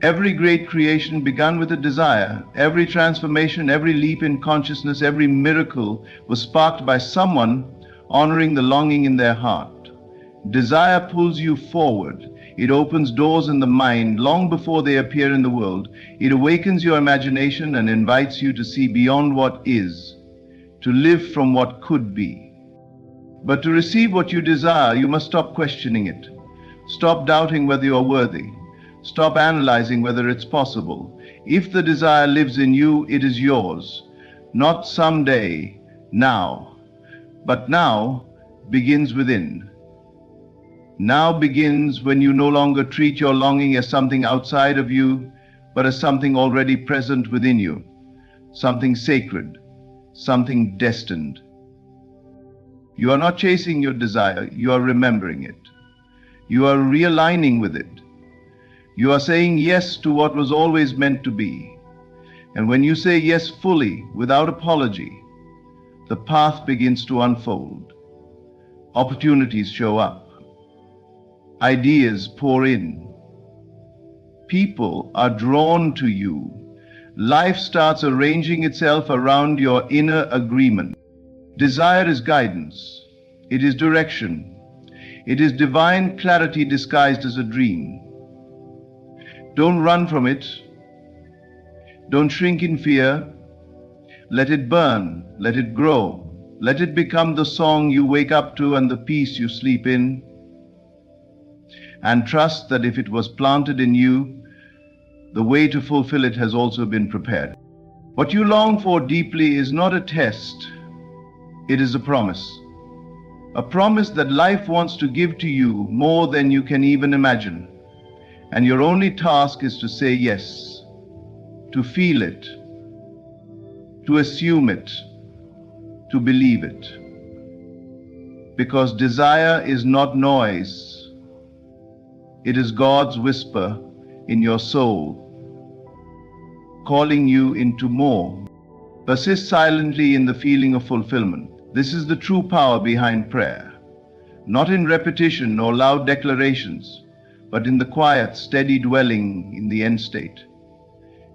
Every great creation began with a desire. Every transformation, every leap in consciousness, every miracle was sparked by someone honoring the longing in their heart. Desire pulls you forward. It opens doors in the mind long before they appear in the world. It awakens your imagination and invites you to see beyond what is, to live from what could be. But to receive what you desire, you must stop questioning it. Stop doubting whether you are worthy. Stop analyzing whether it's possible. If the desire lives in you, it is yours. Not someday, now. But now begins within. Now begins when you no longer treat your longing as something outside of you, but as something already present within you. Something sacred, something destined. You are not chasing your desire, you are remembering it. You are realigning with it. You are saying yes to what was always meant to be. And when you say yes fully, without apology, the path begins to unfold. Opportunities show up. Ideas pour in. People are drawn to you. Life starts arranging itself around your inner agreement. Desire is guidance. It is direction. It is divine clarity disguised as a dream. Don't run from it. Don't shrink in fear. Let it burn. Let it grow. Let it become the song you wake up to and the peace you sleep in. And trust that if it was planted in you, the way to fulfill it has also been prepared. What you long for deeply is not a test. It is a promise. A promise that life wants to give to you more than you can even imagine. And your only task is to say yes, to feel it, to assume it, to believe it. Because desire is not noise. It is God's whisper in your soul, calling you into more. Persist silently in the feeling of fulfillment. This is the true power behind prayer. Not in repetition or loud declarations, but in the quiet, steady dwelling in the end state.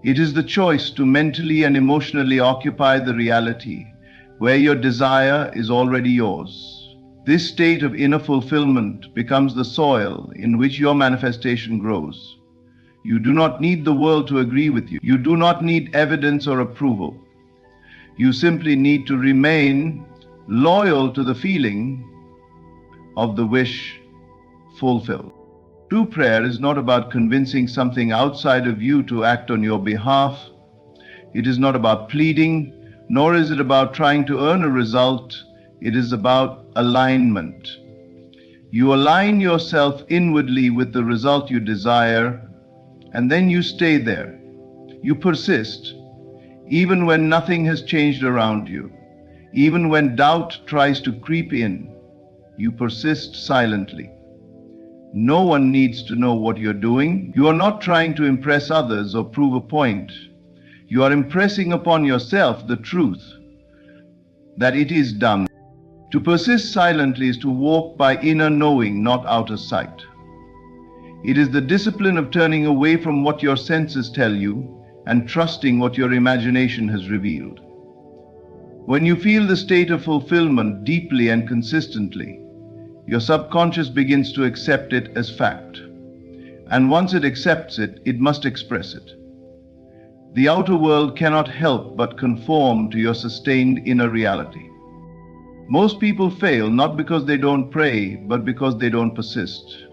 It is the choice to mentally and emotionally occupy the reality where your desire is already yours. This state of inner fulfillment becomes the soil in which your manifestation grows. You do not need the world to agree with you. You do not need evidence or approval. You simply need to remain loyal to the feeling of the wish fulfilled. True prayer is not about convincing something outside of you to act on your behalf. It is not about pleading, nor is it about trying to earn a result. It is about alignment. You align yourself inwardly with the result you desire, and then you stay there. You persist, even when nothing has changed around you, even when doubt tries to creep in. You persist silently. No one needs to know what you're doing. You are not trying to impress others or prove a point. You are impressing upon yourself the truth that it is done. To persist silently is to walk by inner knowing, not outer sight. It is the discipline of turning away from what your senses tell you and trusting what your imagination has revealed. When you feel the state of fulfillment deeply and consistently, your subconscious begins to accept it as fact. And once it accepts it, it must express it. The outer world cannot help but conform to your sustained inner reality. Most people fail not because they don't pray, but because they don't persist.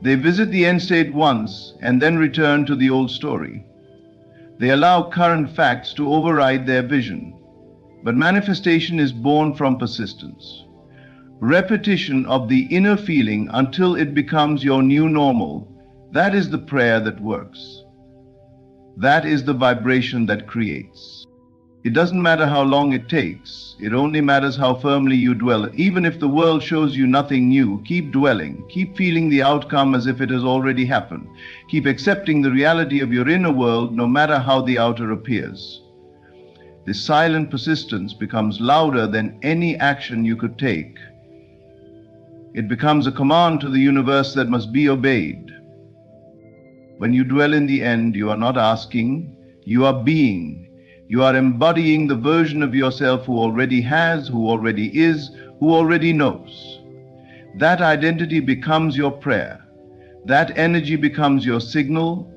They visit the end state once and then return to the old story. They allow current facts to override their vision. But manifestation is born from persistence. Repetition of the inner feeling until it becomes your new normal. That is the prayer that works. That is the vibration that creates. It doesn't matter how long it takes. It only matters how firmly you dwell. Even if the world shows you nothing new, keep dwelling. Keep feeling the outcome as if it has already happened. Keep accepting the reality of your inner world, no matter how the outer appears. This silent persistence becomes louder than any action you could take. It becomes a command to the universe that must be obeyed. When you dwell in the end, you are not asking, you are being. You are embodying the version of yourself who already has, who already is, who already knows. That identity becomes your prayer. That energy becomes your signal,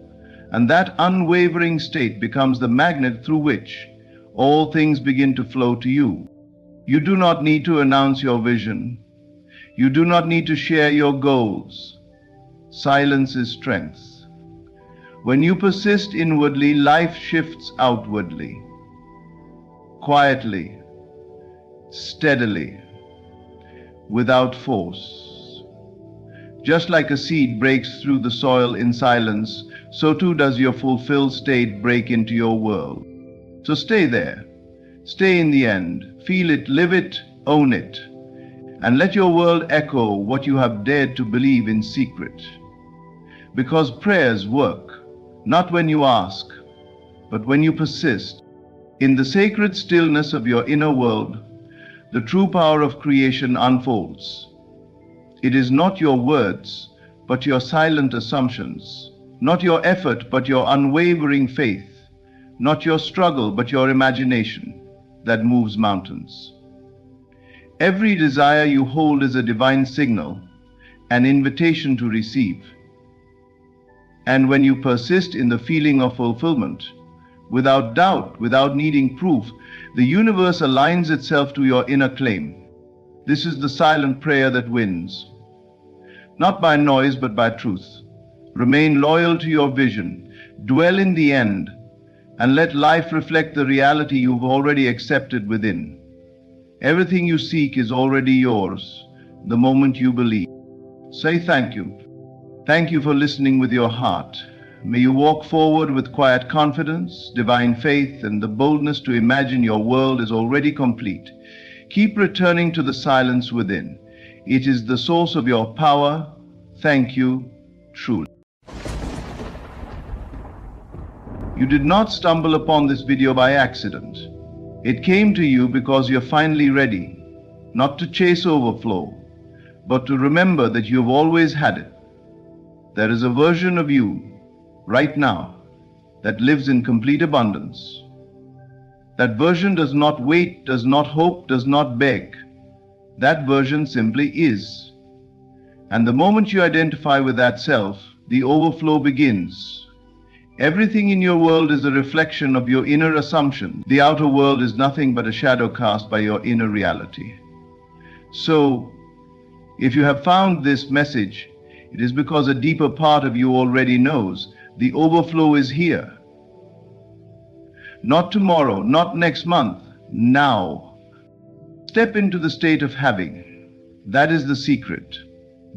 and that unwavering state becomes the magnet through which all things begin to flow to you. You do not need to announce your vision. You do not need to share your goals. Silence is strength. When you persist inwardly, life shifts outwardly. Quietly, steadily, without force. Just like a seed breaks through the soil in silence, so too does your fulfilled state break into your world. So stay there. Stay in the end. Feel it, live it, own it. And let your world echo what you have dared to believe in secret. Because prayers work, not when you ask, but when you persist. In the sacred stillness of your inner world, the true power of creation unfolds. It is not your words, but your silent assumptions, not your effort, but your unwavering faith, not your struggle, but your imagination that moves mountains. Every desire you hold is a divine signal, an invitation to receive. And when you persist in the feeling of fulfillment, without doubt, without needing proof, the universe aligns itself to your inner claim. This is the silent prayer that wins. Not by noise, but by truth. Remain loyal to your vision. Dwell in the end, and let life reflect the reality you've already accepted within. Everything you seek is already yours the moment you believe. Say thank you. Thank you for listening with your heart. May you walk forward with quiet confidence, divine faith, and the boldness to imagine your world is already complete. Keep returning to the silence within. It is the source of your power. Thank you, truly. You did not stumble upon this video by accident. It came to you because you're finally ready, not to chase overflow, but to remember that you've always had it. There is a version of you right now that lives in complete abundance. That version does not wait, does not hope, does not beg. That version simply is. And the moment you identify with that self, the overflow begins. Everything in your world is a reflection of your inner assumption. The outer world is nothing but a shadow cast by your inner reality. So, if you have found this message, it is because a deeper part of you already knows the overflow is here. Not tomorrow, not next month, now. Step into the state of having. That is the secret.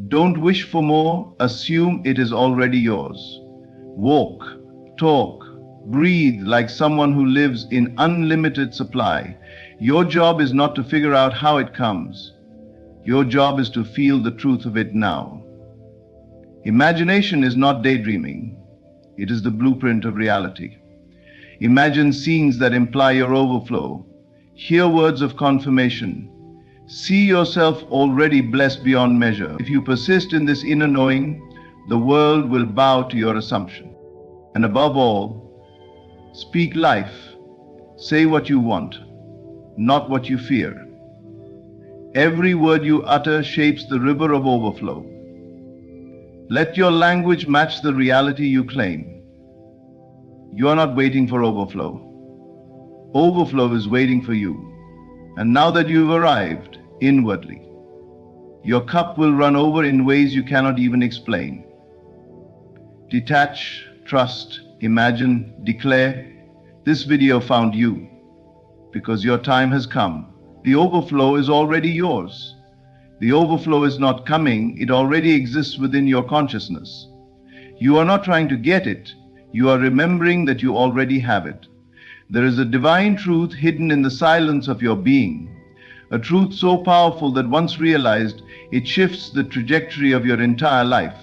Don't wish for more, assume it is already yours. Walk, talk, breathe like someone who lives in unlimited supply. Your job is not to figure out how it comes. Your job is to feel the truth of it now. Imagination is not daydreaming. It is the blueprint of reality. Imagine scenes that imply your overflow. Hear words of confirmation. See yourself already blessed beyond measure. If you persist in this inner knowing, the world will bow to your assumption. And above all, speak life. Say what you want, not what you fear. Every word you utter shapes the river of overflow. Let your language match the reality you claim. You are not waiting for overflow. Overflow is waiting for you. And now that you've arrived inwardly, your cup will run over in ways you cannot even explain. Detach, trust, imagine, declare. This video found you because your time has come. The overflow is already yours. The overflow is not coming, it already exists within your consciousness. You are not trying to get it, you are remembering that you already have it. There is a divine truth hidden in the silence of your being, a truth so powerful that once realized, it shifts the trajectory of your entire life.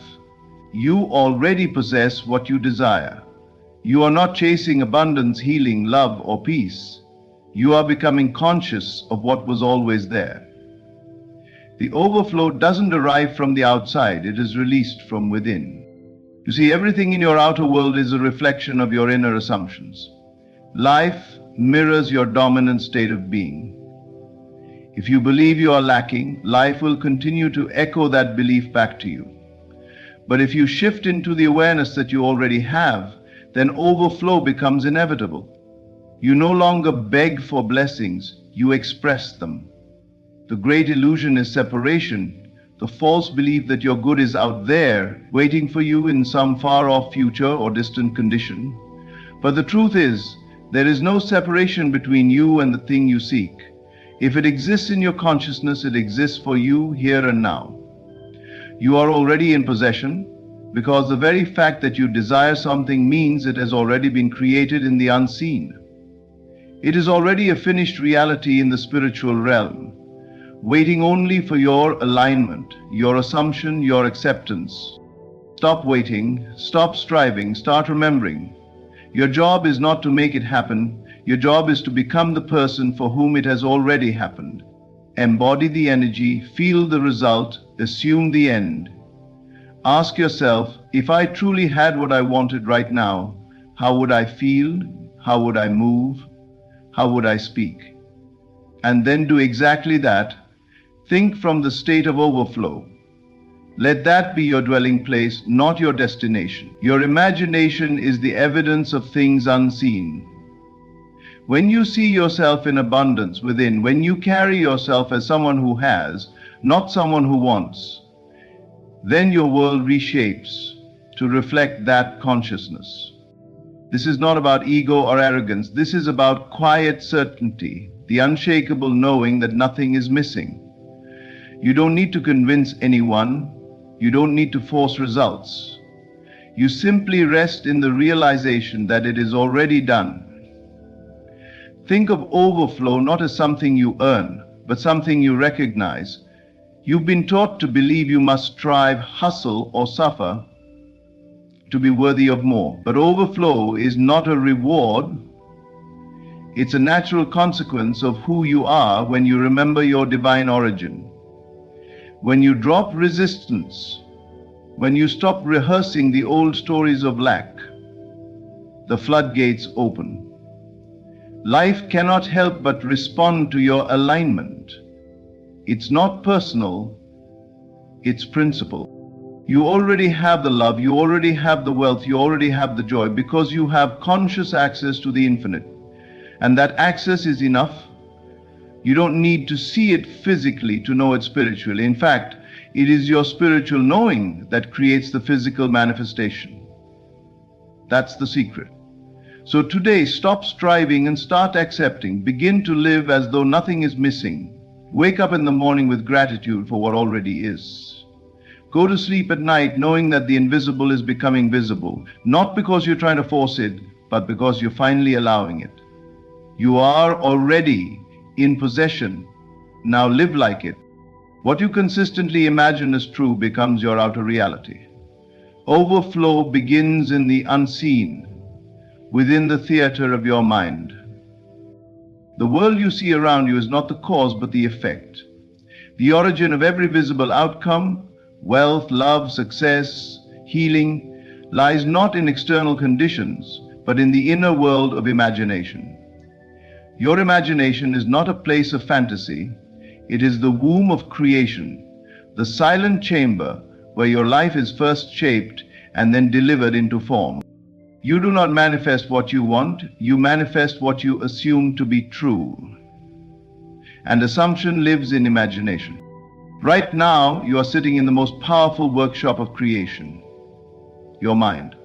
You already possess what you desire. You are not chasing abundance, healing, love, or peace. You are becoming conscious of what was always there. The overflow doesn't arrive from the outside, it is released from within. You see, everything in your outer world is a reflection of your inner assumptions. Life mirrors your dominant state of being. If you believe you are lacking, life will continue to echo that belief back to you. But if you shift into the awareness that you already have, then overflow becomes inevitable. You no longer beg for blessings, you express them. The great illusion is separation, the false belief that your good is out there, waiting for you in some far-off future or distant condition. But the truth is, there is no separation between you and the thing you seek. If it exists in your consciousness, it exists for you here and now. You are already in possession, because the very fact that you desire something means it has already been created in the unseen. It is already a finished reality in the spiritual realm, waiting only for your alignment, your assumption, your acceptance. Stop waiting, stop striving, start remembering. Your job is not to make it happen, your job is to become the person for whom it has already happened. Embody the energy, feel the result, assume the end. Ask yourself, if I truly had what I wanted right now, how would I feel? How would I move? How would I speak? And then do exactly that. Think from the state of overflow. Let that be your dwelling place, not your destination. Your imagination is the evidence of things unseen. When you see yourself in abundance within, when you carry yourself as someone who has, not someone who wants, then your world reshapes to reflect that consciousness. This is not about ego or arrogance. This is about quiet certainty, the unshakable knowing that nothing is missing. You don't need to convince anyone. You don't need to force results. You simply rest in the realization that it is already done. Think of overflow not as something you earn, but something you recognize. You've been taught to believe you must strive, hustle, or suffer to be worthy of more. But overflow is not a reward. It's a natural consequence of who you are when you remember your divine origin. When you drop resistance, when you stop rehearsing the old stories of lack, the floodgates open. Life cannot help but respond to your alignment. It's not personal, it's principle. You already have the love, you already have the wealth, you already have the joy because you have conscious access to the infinite. And that access is enough. You don't need to see it physically to know it spiritually. In fact, it is your spiritual knowing that creates the physical manifestation. That's the secret. So today, stop striving and start accepting. Begin to live as though nothing is missing. Wake up in the morning with gratitude for what already is. Go to sleep at night knowing that the invisible is becoming visible, not because you're trying to force it, but because you're finally allowing it. You are already in possession. Now live like it. What you consistently imagine as true becomes your outer reality. Overflow begins in the unseen, within the theater of your mind. The world you see around you is not the cause but the effect. The origin of every visible outcome, wealth, love, success, healing, lies not in external conditions, but in the inner world of imagination. Your imagination is not a place of fantasy, it is the womb of creation, the silent chamber where your life is first shaped and then delivered into form. You do not manifest what you want, you manifest what you assume to be true. And assumption lives in imagination. Right now, you are sitting in the most powerful workshop of creation, your mind.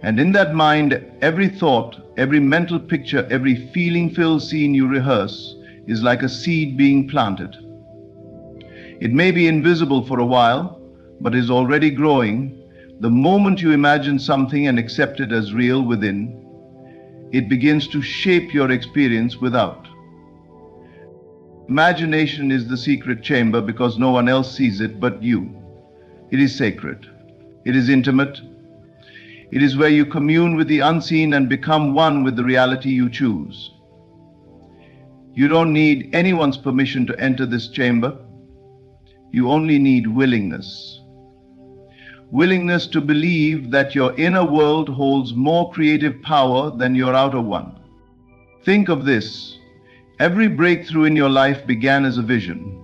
And in that mind, every thought, every mental picture, every feeling-filled scene you rehearse is like a seed being planted. It may be invisible for a while, but is already growing. The moment you imagine something and accept it as real within, it begins to shape your experience without. Imagination is the secret chamber because no one else sees it but you. It is sacred. It is intimate. It is where you commune with the unseen and become one with the reality you choose. You don't need anyone's permission to enter this chamber. You only need willingness. Willingness to believe that your inner world holds more creative power than your outer one. Think of this. Every breakthrough in your life began as a vision,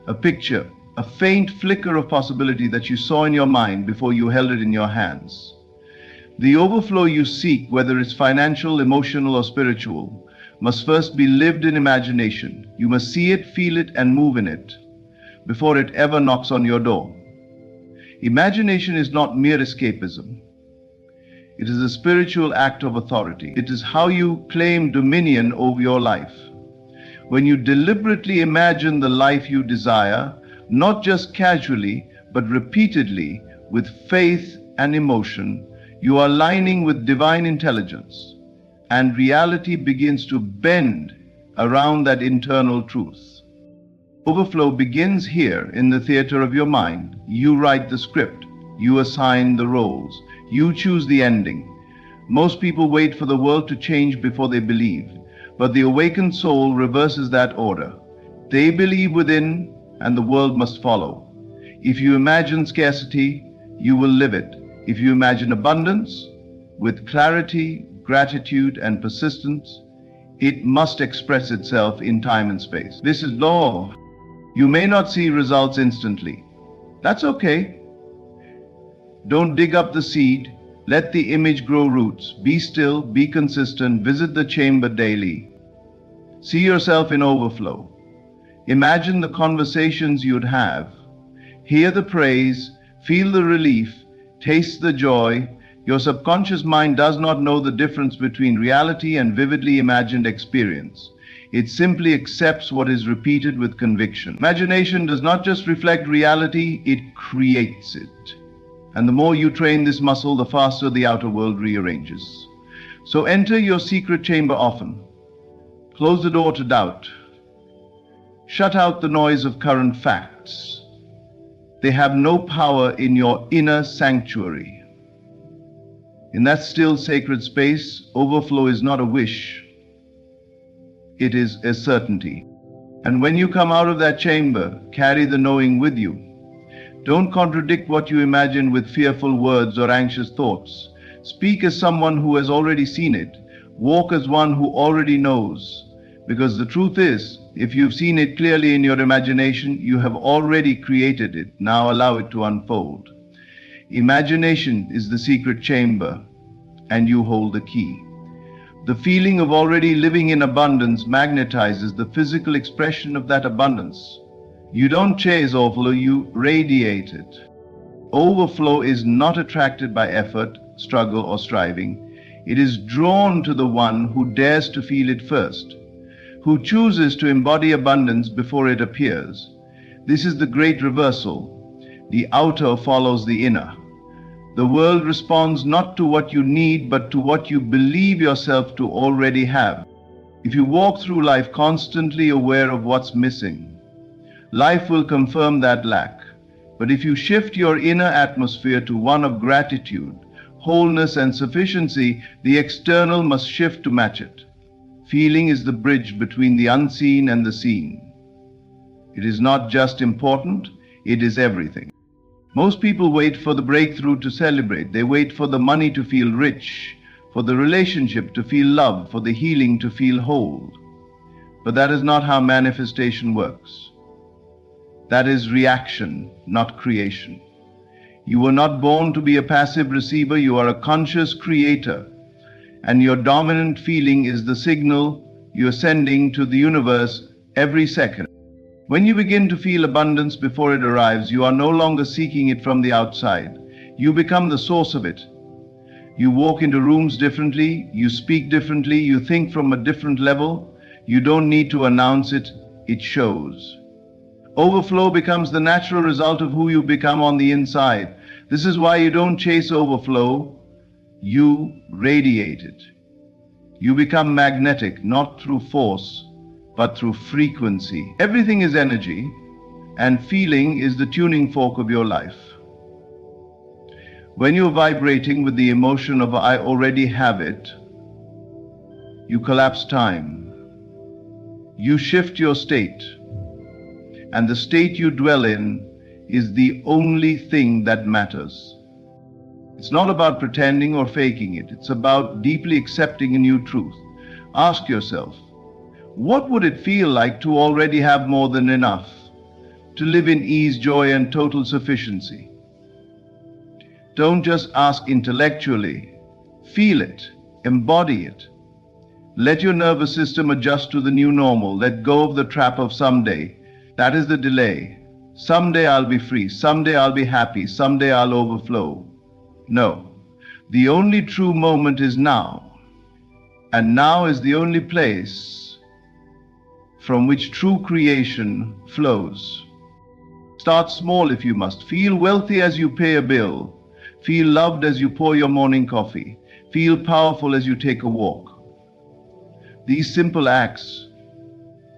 a picture, a faint flicker of possibility that you saw in your mind before you held it in your hands. The overflow you seek, whether it's financial, emotional, or spiritual, must first be lived in imagination. You must see it, feel it, and move in it before it ever knocks on your door. Imagination is not mere escapism. It is a spiritual act of authority. It is how you claim dominion over your life. When you deliberately imagine the life you desire, not just casually, but repeatedly, with faith and emotion, you are aligning with divine intelligence, and reality begins to bend around that internal truth. Overflow begins here in the theater of your mind. You write the script, you assign the roles, you choose the ending. Most people wait for the world to change before they believe. But the awakened soul reverses that order. They believe within, and the world must follow. If you imagine scarcity, you will live it. If you imagine abundance, with clarity, gratitude, and persistence, it must express itself in time and space. This is law. You may not see results instantly. That's okay. Don't dig up the seed. Let the image grow roots. Be still, be consistent, visit the chamber daily. See yourself in overflow. Imagine the conversations you'd have. Hear the praise, feel the relief, taste the joy. Your subconscious mind does not know the difference between reality and vividly imagined experience. It simply accepts what is repeated with conviction. Imagination does not just reflect reality, it creates it. And the more you train this muscle, the faster the outer world rearranges. So enter your secret chamber often. Close the door to doubt. Shut out the noise of current facts. They have no power in your inner sanctuary. In that still sacred space, overflow is not a wish. It is a certainty. And when you come out of that chamber, carry the knowing with you. Don't contradict what you imagine with fearful words or anxious thoughts. Speak as someone who has already seen it. Walk as one who already knows. Because the truth is, if you've seen it clearly in your imagination, you have already created it. Now allow it to unfold. Imagination is the secret chamber, and you hold the key. The feeling of already living in abundance magnetizes the physical expression of that abundance. You don't chase overflow, you radiate it. Overflow is not attracted by effort, struggle, or striving. It is drawn to the one who dares to feel it first, who chooses to embody abundance before it appears. This is the great reversal. The outer follows the inner. The world responds not to what you need, but to what you believe yourself to already have. If you walk through life constantly aware of what's missing, life will confirm that lack. But if you shift your inner atmosphere to one of gratitude, wholeness, and sufficiency, the external must shift to match it. Feeling is the bridge between the unseen and the seen. It is not just important, it is everything. Most people wait for the breakthrough to celebrate. They wait for the money to feel rich, for the relationship to feel loved, for the healing to feel whole. But that is not how manifestation works. That is reaction, not creation. You were not born to be a passive receiver, you are a conscious creator. And your dominant feeling is the signal you're sending to the universe every second. When you begin to feel abundance before it arrives, you are no longer seeking it from the outside. You become the source of it. You walk into rooms differently, you speak differently, you think from a different level. You don't need to announce it, it shows. Overflow becomes the natural result of who you become on the inside. This is why you don't chase overflow, you radiate it. You become magnetic, not through force, but through frequency. Everything is energy, and feeling is the tuning fork of your life. When you're vibrating with the emotion of I already have it, you collapse time. You shift your state, and the state you dwell in is the only thing that matters. It's not about pretending or faking it. It's about deeply accepting a new truth. Ask yourself, what would it feel like to already have more than enough? To live in ease, joy, and total sufficiency? Don't just ask intellectually. Feel it. Embody it. Let your nervous system adjust to the new normal. Let go of the trap of someday. That is the delay. Someday I'll be free. Someday I'll be happy. Someday I'll overflow. No. The only true moment is now. And now is the only place from which true creation flows. Start small if you must. Feel wealthy as you pay a bill. Feel loved as you pour your morning coffee. Feel powerful as you take a walk. These simple acts,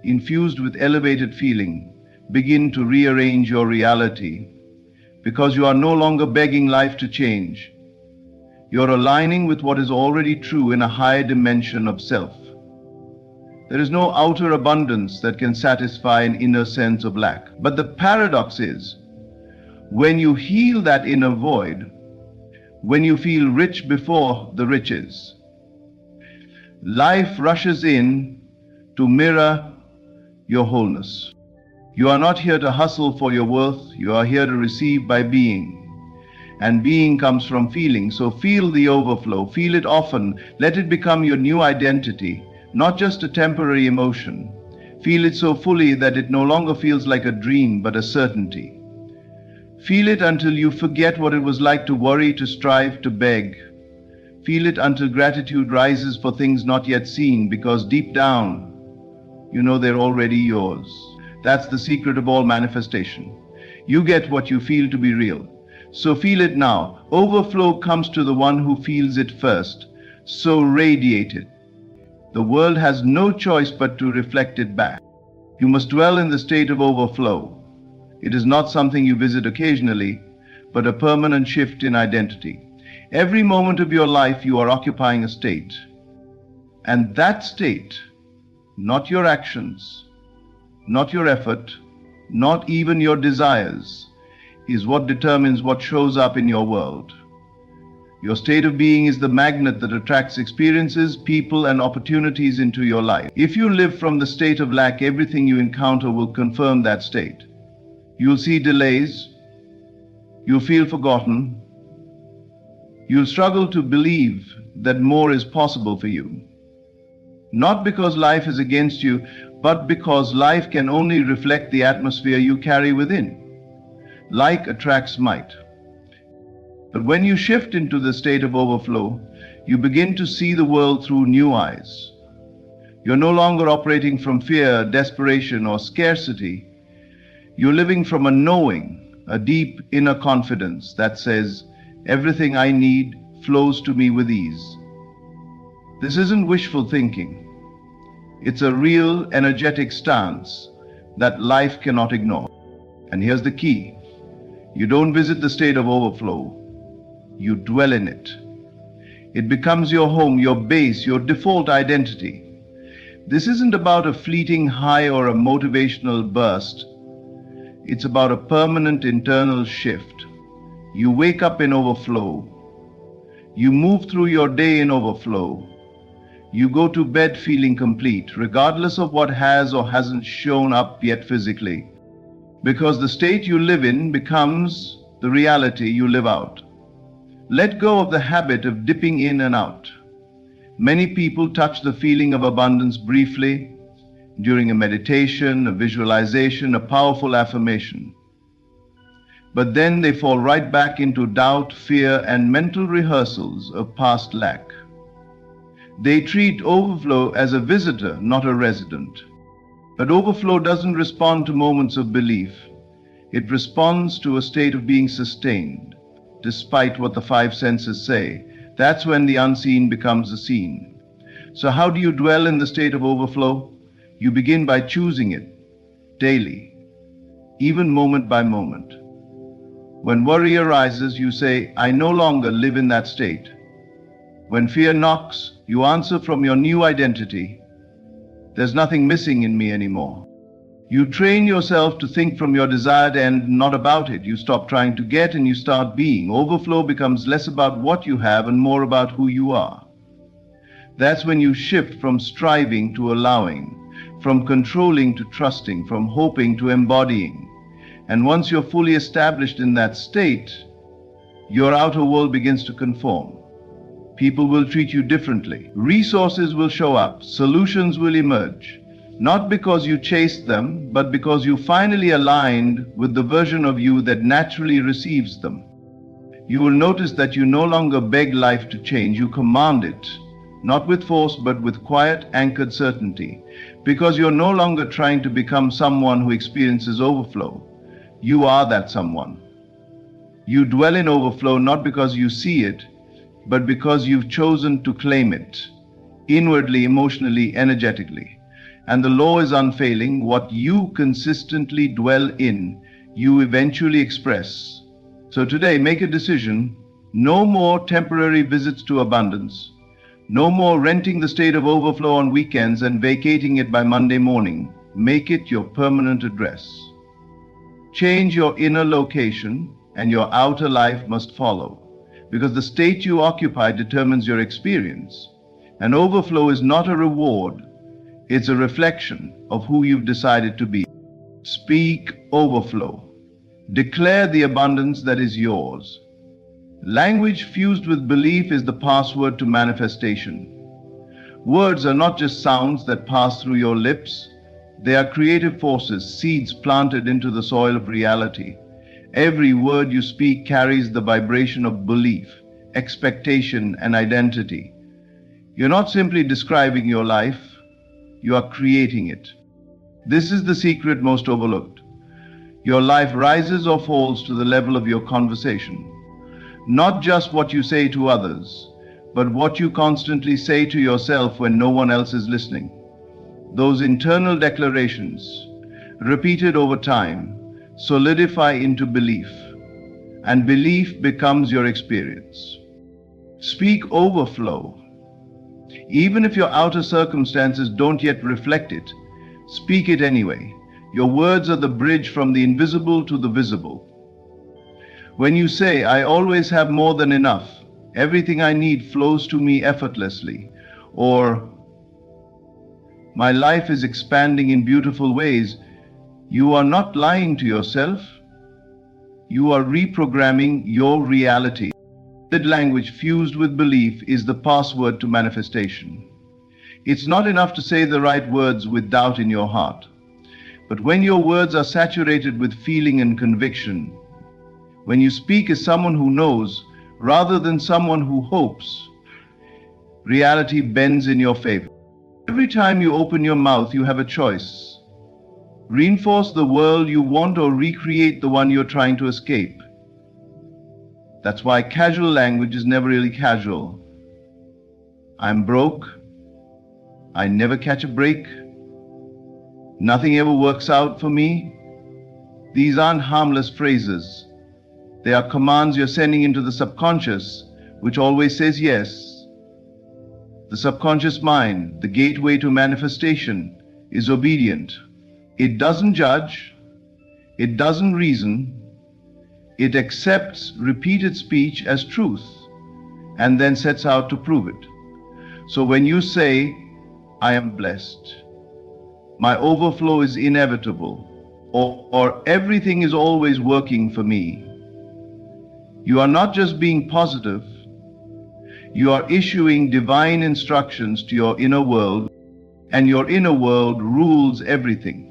infused with elevated feeling, begin to rearrange your reality, because you are no longer begging life to change. You're aligning with what is already true in a higher dimension of self. There is no outer abundance that can satisfy an inner sense of lack. But the paradox is, when you heal that inner void, when you feel rich before the riches, life rushes in to mirror your wholeness. You are not here to hustle for your worth, you are here to receive by being. And being comes from feeling, so feel the overflow, feel it often, let it become your new identity. Not just a temporary emotion. Feel it so fully that it no longer feels like a dream, but a certainty. Feel it until you forget what it was like to worry, to strive, to beg. Feel it until gratitude rises for things not yet seen, because deep down, you know they're already yours. That's the secret of all manifestation. You get what you feel to be real. So feel it now. Overflow comes to the one who feels it first. So radiate it. The world has no choice but to reflect it back. You must dwell in the state of overflow. It is not something you visit occasionally, but a permanent shift in identity. Every moment of your life you are occupying a state. And that state, not your actions, not your effort, not even your desires, is what determines what shows up in your world. Your state of being is the magnet that attracts experiences, people, and opportunities into your life. If you live from the state of lack, everything you encounter will confirm that state. You'll see delays. You'll feel forgotten. You'll struggle to believe that more is possible for you. Not because life is against you, but because life can only reflect the atmosphere you carry within. Like attracts might. But when you shift into the state of overflow, you begin to see the world through new eyes. You're no longer operating from fear, desperation, or scarcity. You're living from a knowing, a deep inner confidence that says, everything I need flows to me with ease. This isn't wishful thinking. It's a real, energetic stance that life cannot ignore. And here's the key. You don't visit the state of overflow. You dwell in it. It becomes your home, your base, your default identity. This isn't about a fleeting high or a motivational burst. It's about a permanent internal shift. You wake up in overflow. You move through your day in overflow. You go to bed feeling complete, regardless of what has or hasn't shown up yet physically. Because the state you live in becomes the reality you live out. Let go of the habit of dipping in and out. Many people touch the feeling of abundance briefly during a meditation, a visualization, a powerful affirmation. But then they fall right back into doubt, fear, and mental rehearsals of past lack. They treat overflow as a visitor, not a resident. But overflow doesn't respond to moments of belief. It responds to a state of being sustained. Despite what the five senses say, that's when the unseen becomes the seen. So how do you dwell in the state of overflow? You begin by choosing it daily, even moment by moment. When worry arises, you say, I no longer live in that state. When fear knocks, you answer from your new identity. There's nothing missing in me anymore. You train yourself to think from your desired end, not about it. You stop trying to get and you start being. Overflow becomes less about what you have and more about who you are. That's when you shift from striving to allowing, from controlling to trusting, from hoping to embodying. And once you're fully established in that state, your outer world begins to conform. People will treat you differently. Resources will show up. Solutions will emerge. Not because you chased them, but because you finally aligned with the version of you that naturally receives them. You will notice that you no longer beg life to change, you command it, not with force, but with quiet, anchored certainty, because you're no longer trying to become someone who experiences overflow. You are that someone. You dwell in overflow not because you see it, but because you've chosen to claim it, inwardly, emotionally, energetically. And the law is unfailing. What you consistently dwell in, you eventually express. So today, make a decision. No more temporary visits to abundance. No more renting the state of overflow on weekends and vacating it by Monday morning. Make it your permanent address. Change your inner location, and your outer life must follow. Because the state you occupy determines your experience. And overflow is not a reward. It's a reflection of who you've decided to be. Speak overflow. Declare the abundance that is yours. Language fused with belief is the password to manifestation. Words are not just sounds that pass through your lips. They are creative forces, seeds planted into the soil of reality. Every word you speak carries the vibration of belief, expectation, and identity. You're not simply describing your life. You are creating it. This is the secret most overlooked. Your life rises or falls to the level of your conversation. Not just what you say to others, but what you constantly say to yourself when no one else is listening. Those internal declarations, repeated over time, solidify into belief, and belief becomes your experience. Speak overflow. Even if your outer circumstances don't yet reflect it, speak it anyway. Your words are the bridge from the invisible to the visible. When you say, I always have more than enough, Everything I need flows to me effortlessly. Or, my life is expanding in beautiful ways. You are not lying to yourself. You are reprogramming your reality. That language fused with belief is the password to manifestation. It's not enough to say the right words with doubt in your heart. But when your words are saturated with feeling and conviction, when you speak as someone who knows rather than someone who hopes, reality bends in your favor. Every time you open your mouth, you have a choice. Reinforce the world you want or recreate the one you're trying to escape. That's why casual language is never really casual. I'm broke. I never catch a break. Nothing ever works out for me. These aren't harmless phrases. They are commands you're sending into the subconscious, which always says yes. The subconscious mind, the gateway to manifestation, is obedient. It doesn't judge. It doesn't reason. It accepts repeated speech as truth and then sets out to prove it. So when you say, I am blessed, my overflow is inevitable, or everything is always working for me, you are not just being positive, you are issuing divine instructions to your inner world, and your inner world rules everything.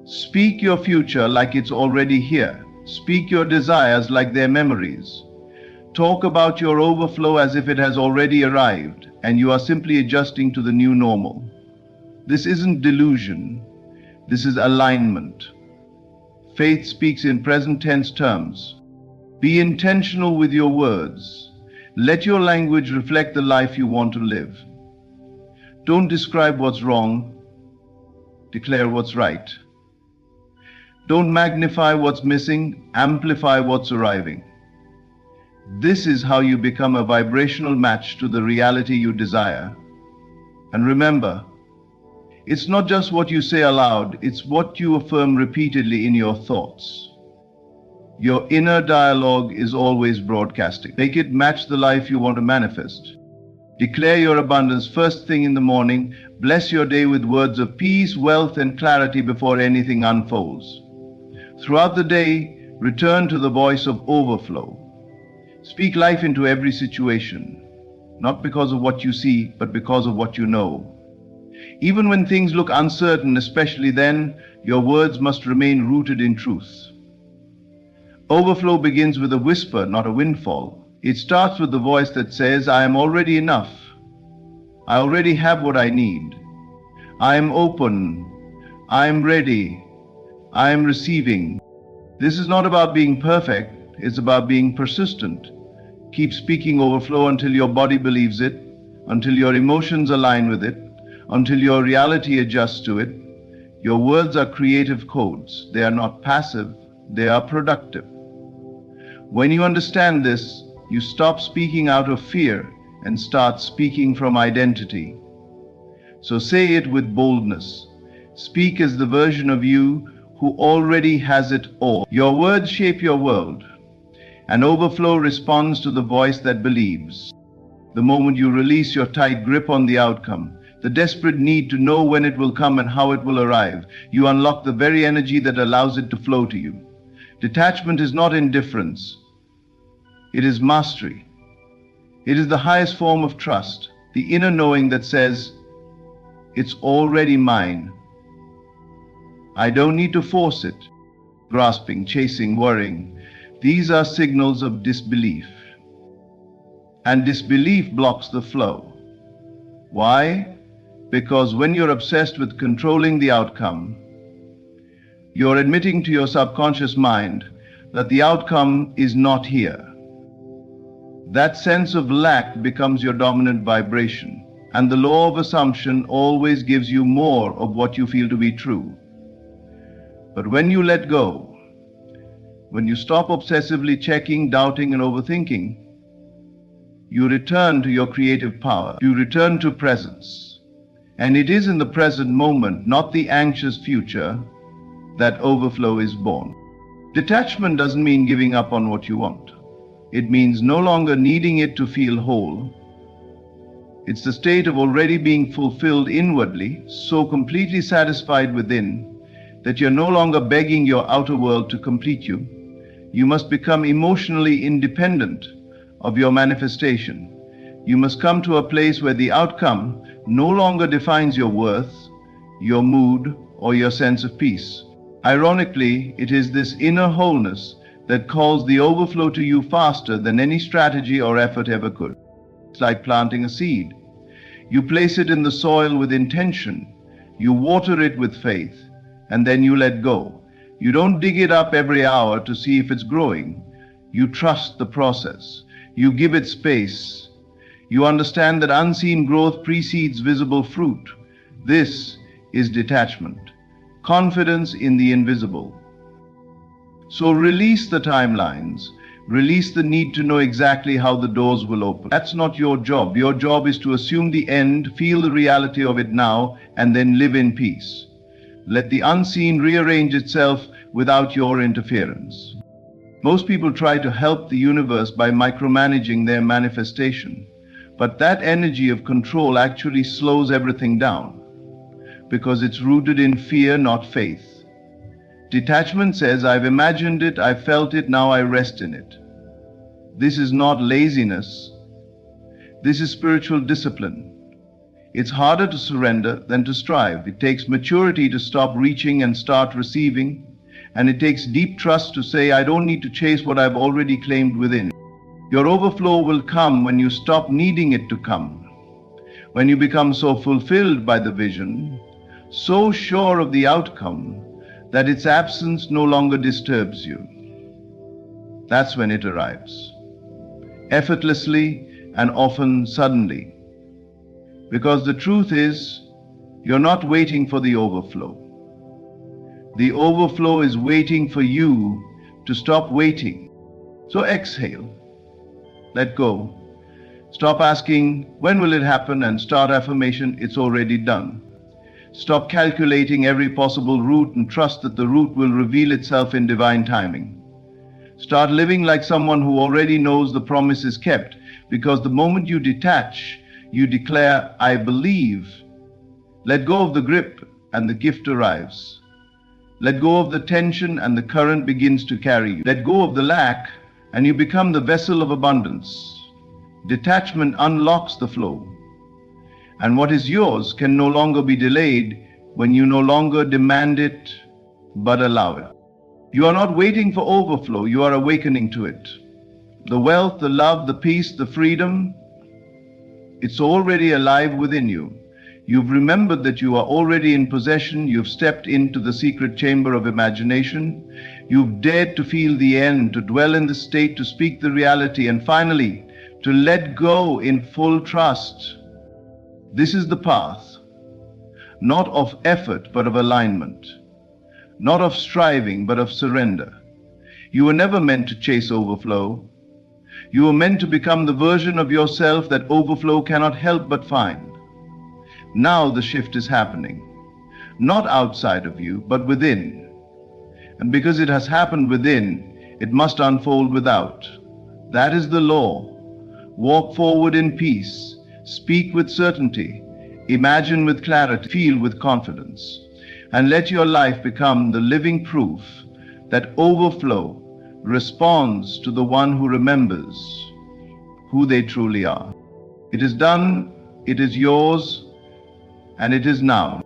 Speak your future like it's already here. Speak your desires like they're memories. Talk about your overflow as if it has already arrived and you are simply adjusting to the new normal. This isn't delusion. This is alignment. Faith speaks in present tense terms. Be intentional with your words. Let your language reflect the life you want to live. Don't describe what's wrong. Declare what's right. Don't magnify what's missing, amplify what's arriving. This is how you become a vibrational match to the reality you desire. And remember, it's not just what you say aloud, it's what you affirm repeatedly in your thoughts. Your inner dialogue is always broadcasting. Make it match the life you want to manifest. Declare your abundance first thing in the morning. Bless your day with words of peace, wealth, and clarity before anything unfolds. Throughout the day, return to the voice of overflow. Speak life into every situation, not because of what you see, but because of what you know. Even when things look uncertain, especially then, your words must remain rooted in truth. Overflow begins with a whisper, not a windfall. It starts with the voice that says, I am already enough. I already have what I need. I am open. I am ready. I am receiving. This is not about being perfect, it's about being persistent. Keep speaking overflow until your body believes it, until your emotions align with it, until your reality adjusts to it. Your words are creative codes. They are not passive, they are productive. When you understand this, you stop speaking out of fear and start speaking from identity. So say it with boldness. Speak as the version of you who already has it all. Your words shape your world, and overflow responds to the voice that believes. The moment you release your tight grip on the outcome, the desperate need to know when it will come and how it will arrive, you unlock the very energy that allows it to flow to you. Detachment is not indifference. It is mastery. It is the highest form of trust, the inner knowing that says, it's already mine. I don't need to force it. Grasping, chasing, worrying. These are signals of disbelief. And disbelief blocks the flow. Why? Because when you're obsessed with controlling the outcome, you're admitting to your subconscious mind that the outcome is not here. That sense of lack becomes your dominant vibration, and the law of assumption always gives you more of what you feel to be true. But when you let go, when you stop obsessively checking, doubting, and overthinking, you return to your creative power. You return to presence. And it is in the present moment, not the anxious future, that overflow is born. Detachment doesn't mean giving up on what you want. It means no longer needing it to feel whole. It's the state of already being fulfilled inwardly, so completely satisfied within, that you're no longer begging your outer world to complete you. You must become emotionally independent of your manifestation. You must come to a place where the outcome no longer defines your worth, your mood, or your sense of peace. Ironically, it is this inner wholeness that calls the overflow to you faster than any strategy or effort ever could. It's like planting a seed. You place it in the soil with intention, you water it with faith, and then you let go. You don't dig it up every hour to see if it's growing. You trust the process. You give it space. You understand that unseen growth precedes visible fruit. This is detachment, confidence in the invisible. So release the timelines. Release the need to know exactly how the doors will open. That's not your job. Your job is to assume the end, feel the reality of it now, and then live in peace. Let the unseen rearrange itself without your interference. Most people try to help the universe by micromanaging their manifestation, but that energy of control actually slows everything down, because it's rooted in fear, not faith. Detachment says, I've imagined it, I've felt it, now I rest in it. This is not laziness. This is spiritual discipline. It's harder to surrender than to strive. It takes maturity to stop reaching and start receiving. And it takes deep trust to say, I don't need to chase what I've already claimed within. Your overflow will come when you stop needing it to come. When you become so fulfilled by the vision, so sure of the outcome, that its absence no longer disturbs you. That's when it arrives. Effortlessly and often suddenly. Because the truth is, you're not waiting for the overflow. The overflow is waiting for you to stop waiting. So exhale. Let go. Stop asking, when will it happen? And start affirmation, it's already done. Stop calculating every possible route and trust that the route will reveal itself in divine timing. Start living like someone who already knows the promise is kept, because the moment you detach, you declare, I believe. Let go of the grip and the gift arrives. Let go of the tension and the current begins to carry you. Let go of the lack and you become the vessel of abundance. Detachment unlocks the flow. And what is yours can no longer be delayed when you no longer demand it, but allow it. You are not waiting for overflow, you are awakening to it. The wealth, the love, the peace, the freedom, it's already alive within you. You've remembered that you are already in possession. You've stepped into the secret chamber of imagination. You've dared to feel the end, to dwell in the state, to speak the reality, and finally, to let go in full trust. This is the path, not of effort, but of alignment, not of striving, but of surrender. You were never meant to chase overflow. You were meant to become the version of yourself that overflow cannot help but find. Now the shift is happening, not outside of you, but within. And because it has happened within, it must unfold without. That is the law. Walk forward in peace. Speak with certainty, imagine with clarity, feel with confidence, and let your life become the living proof that overflow responds to the one who remembers who they truly are. It is done, it is yours, and it is now.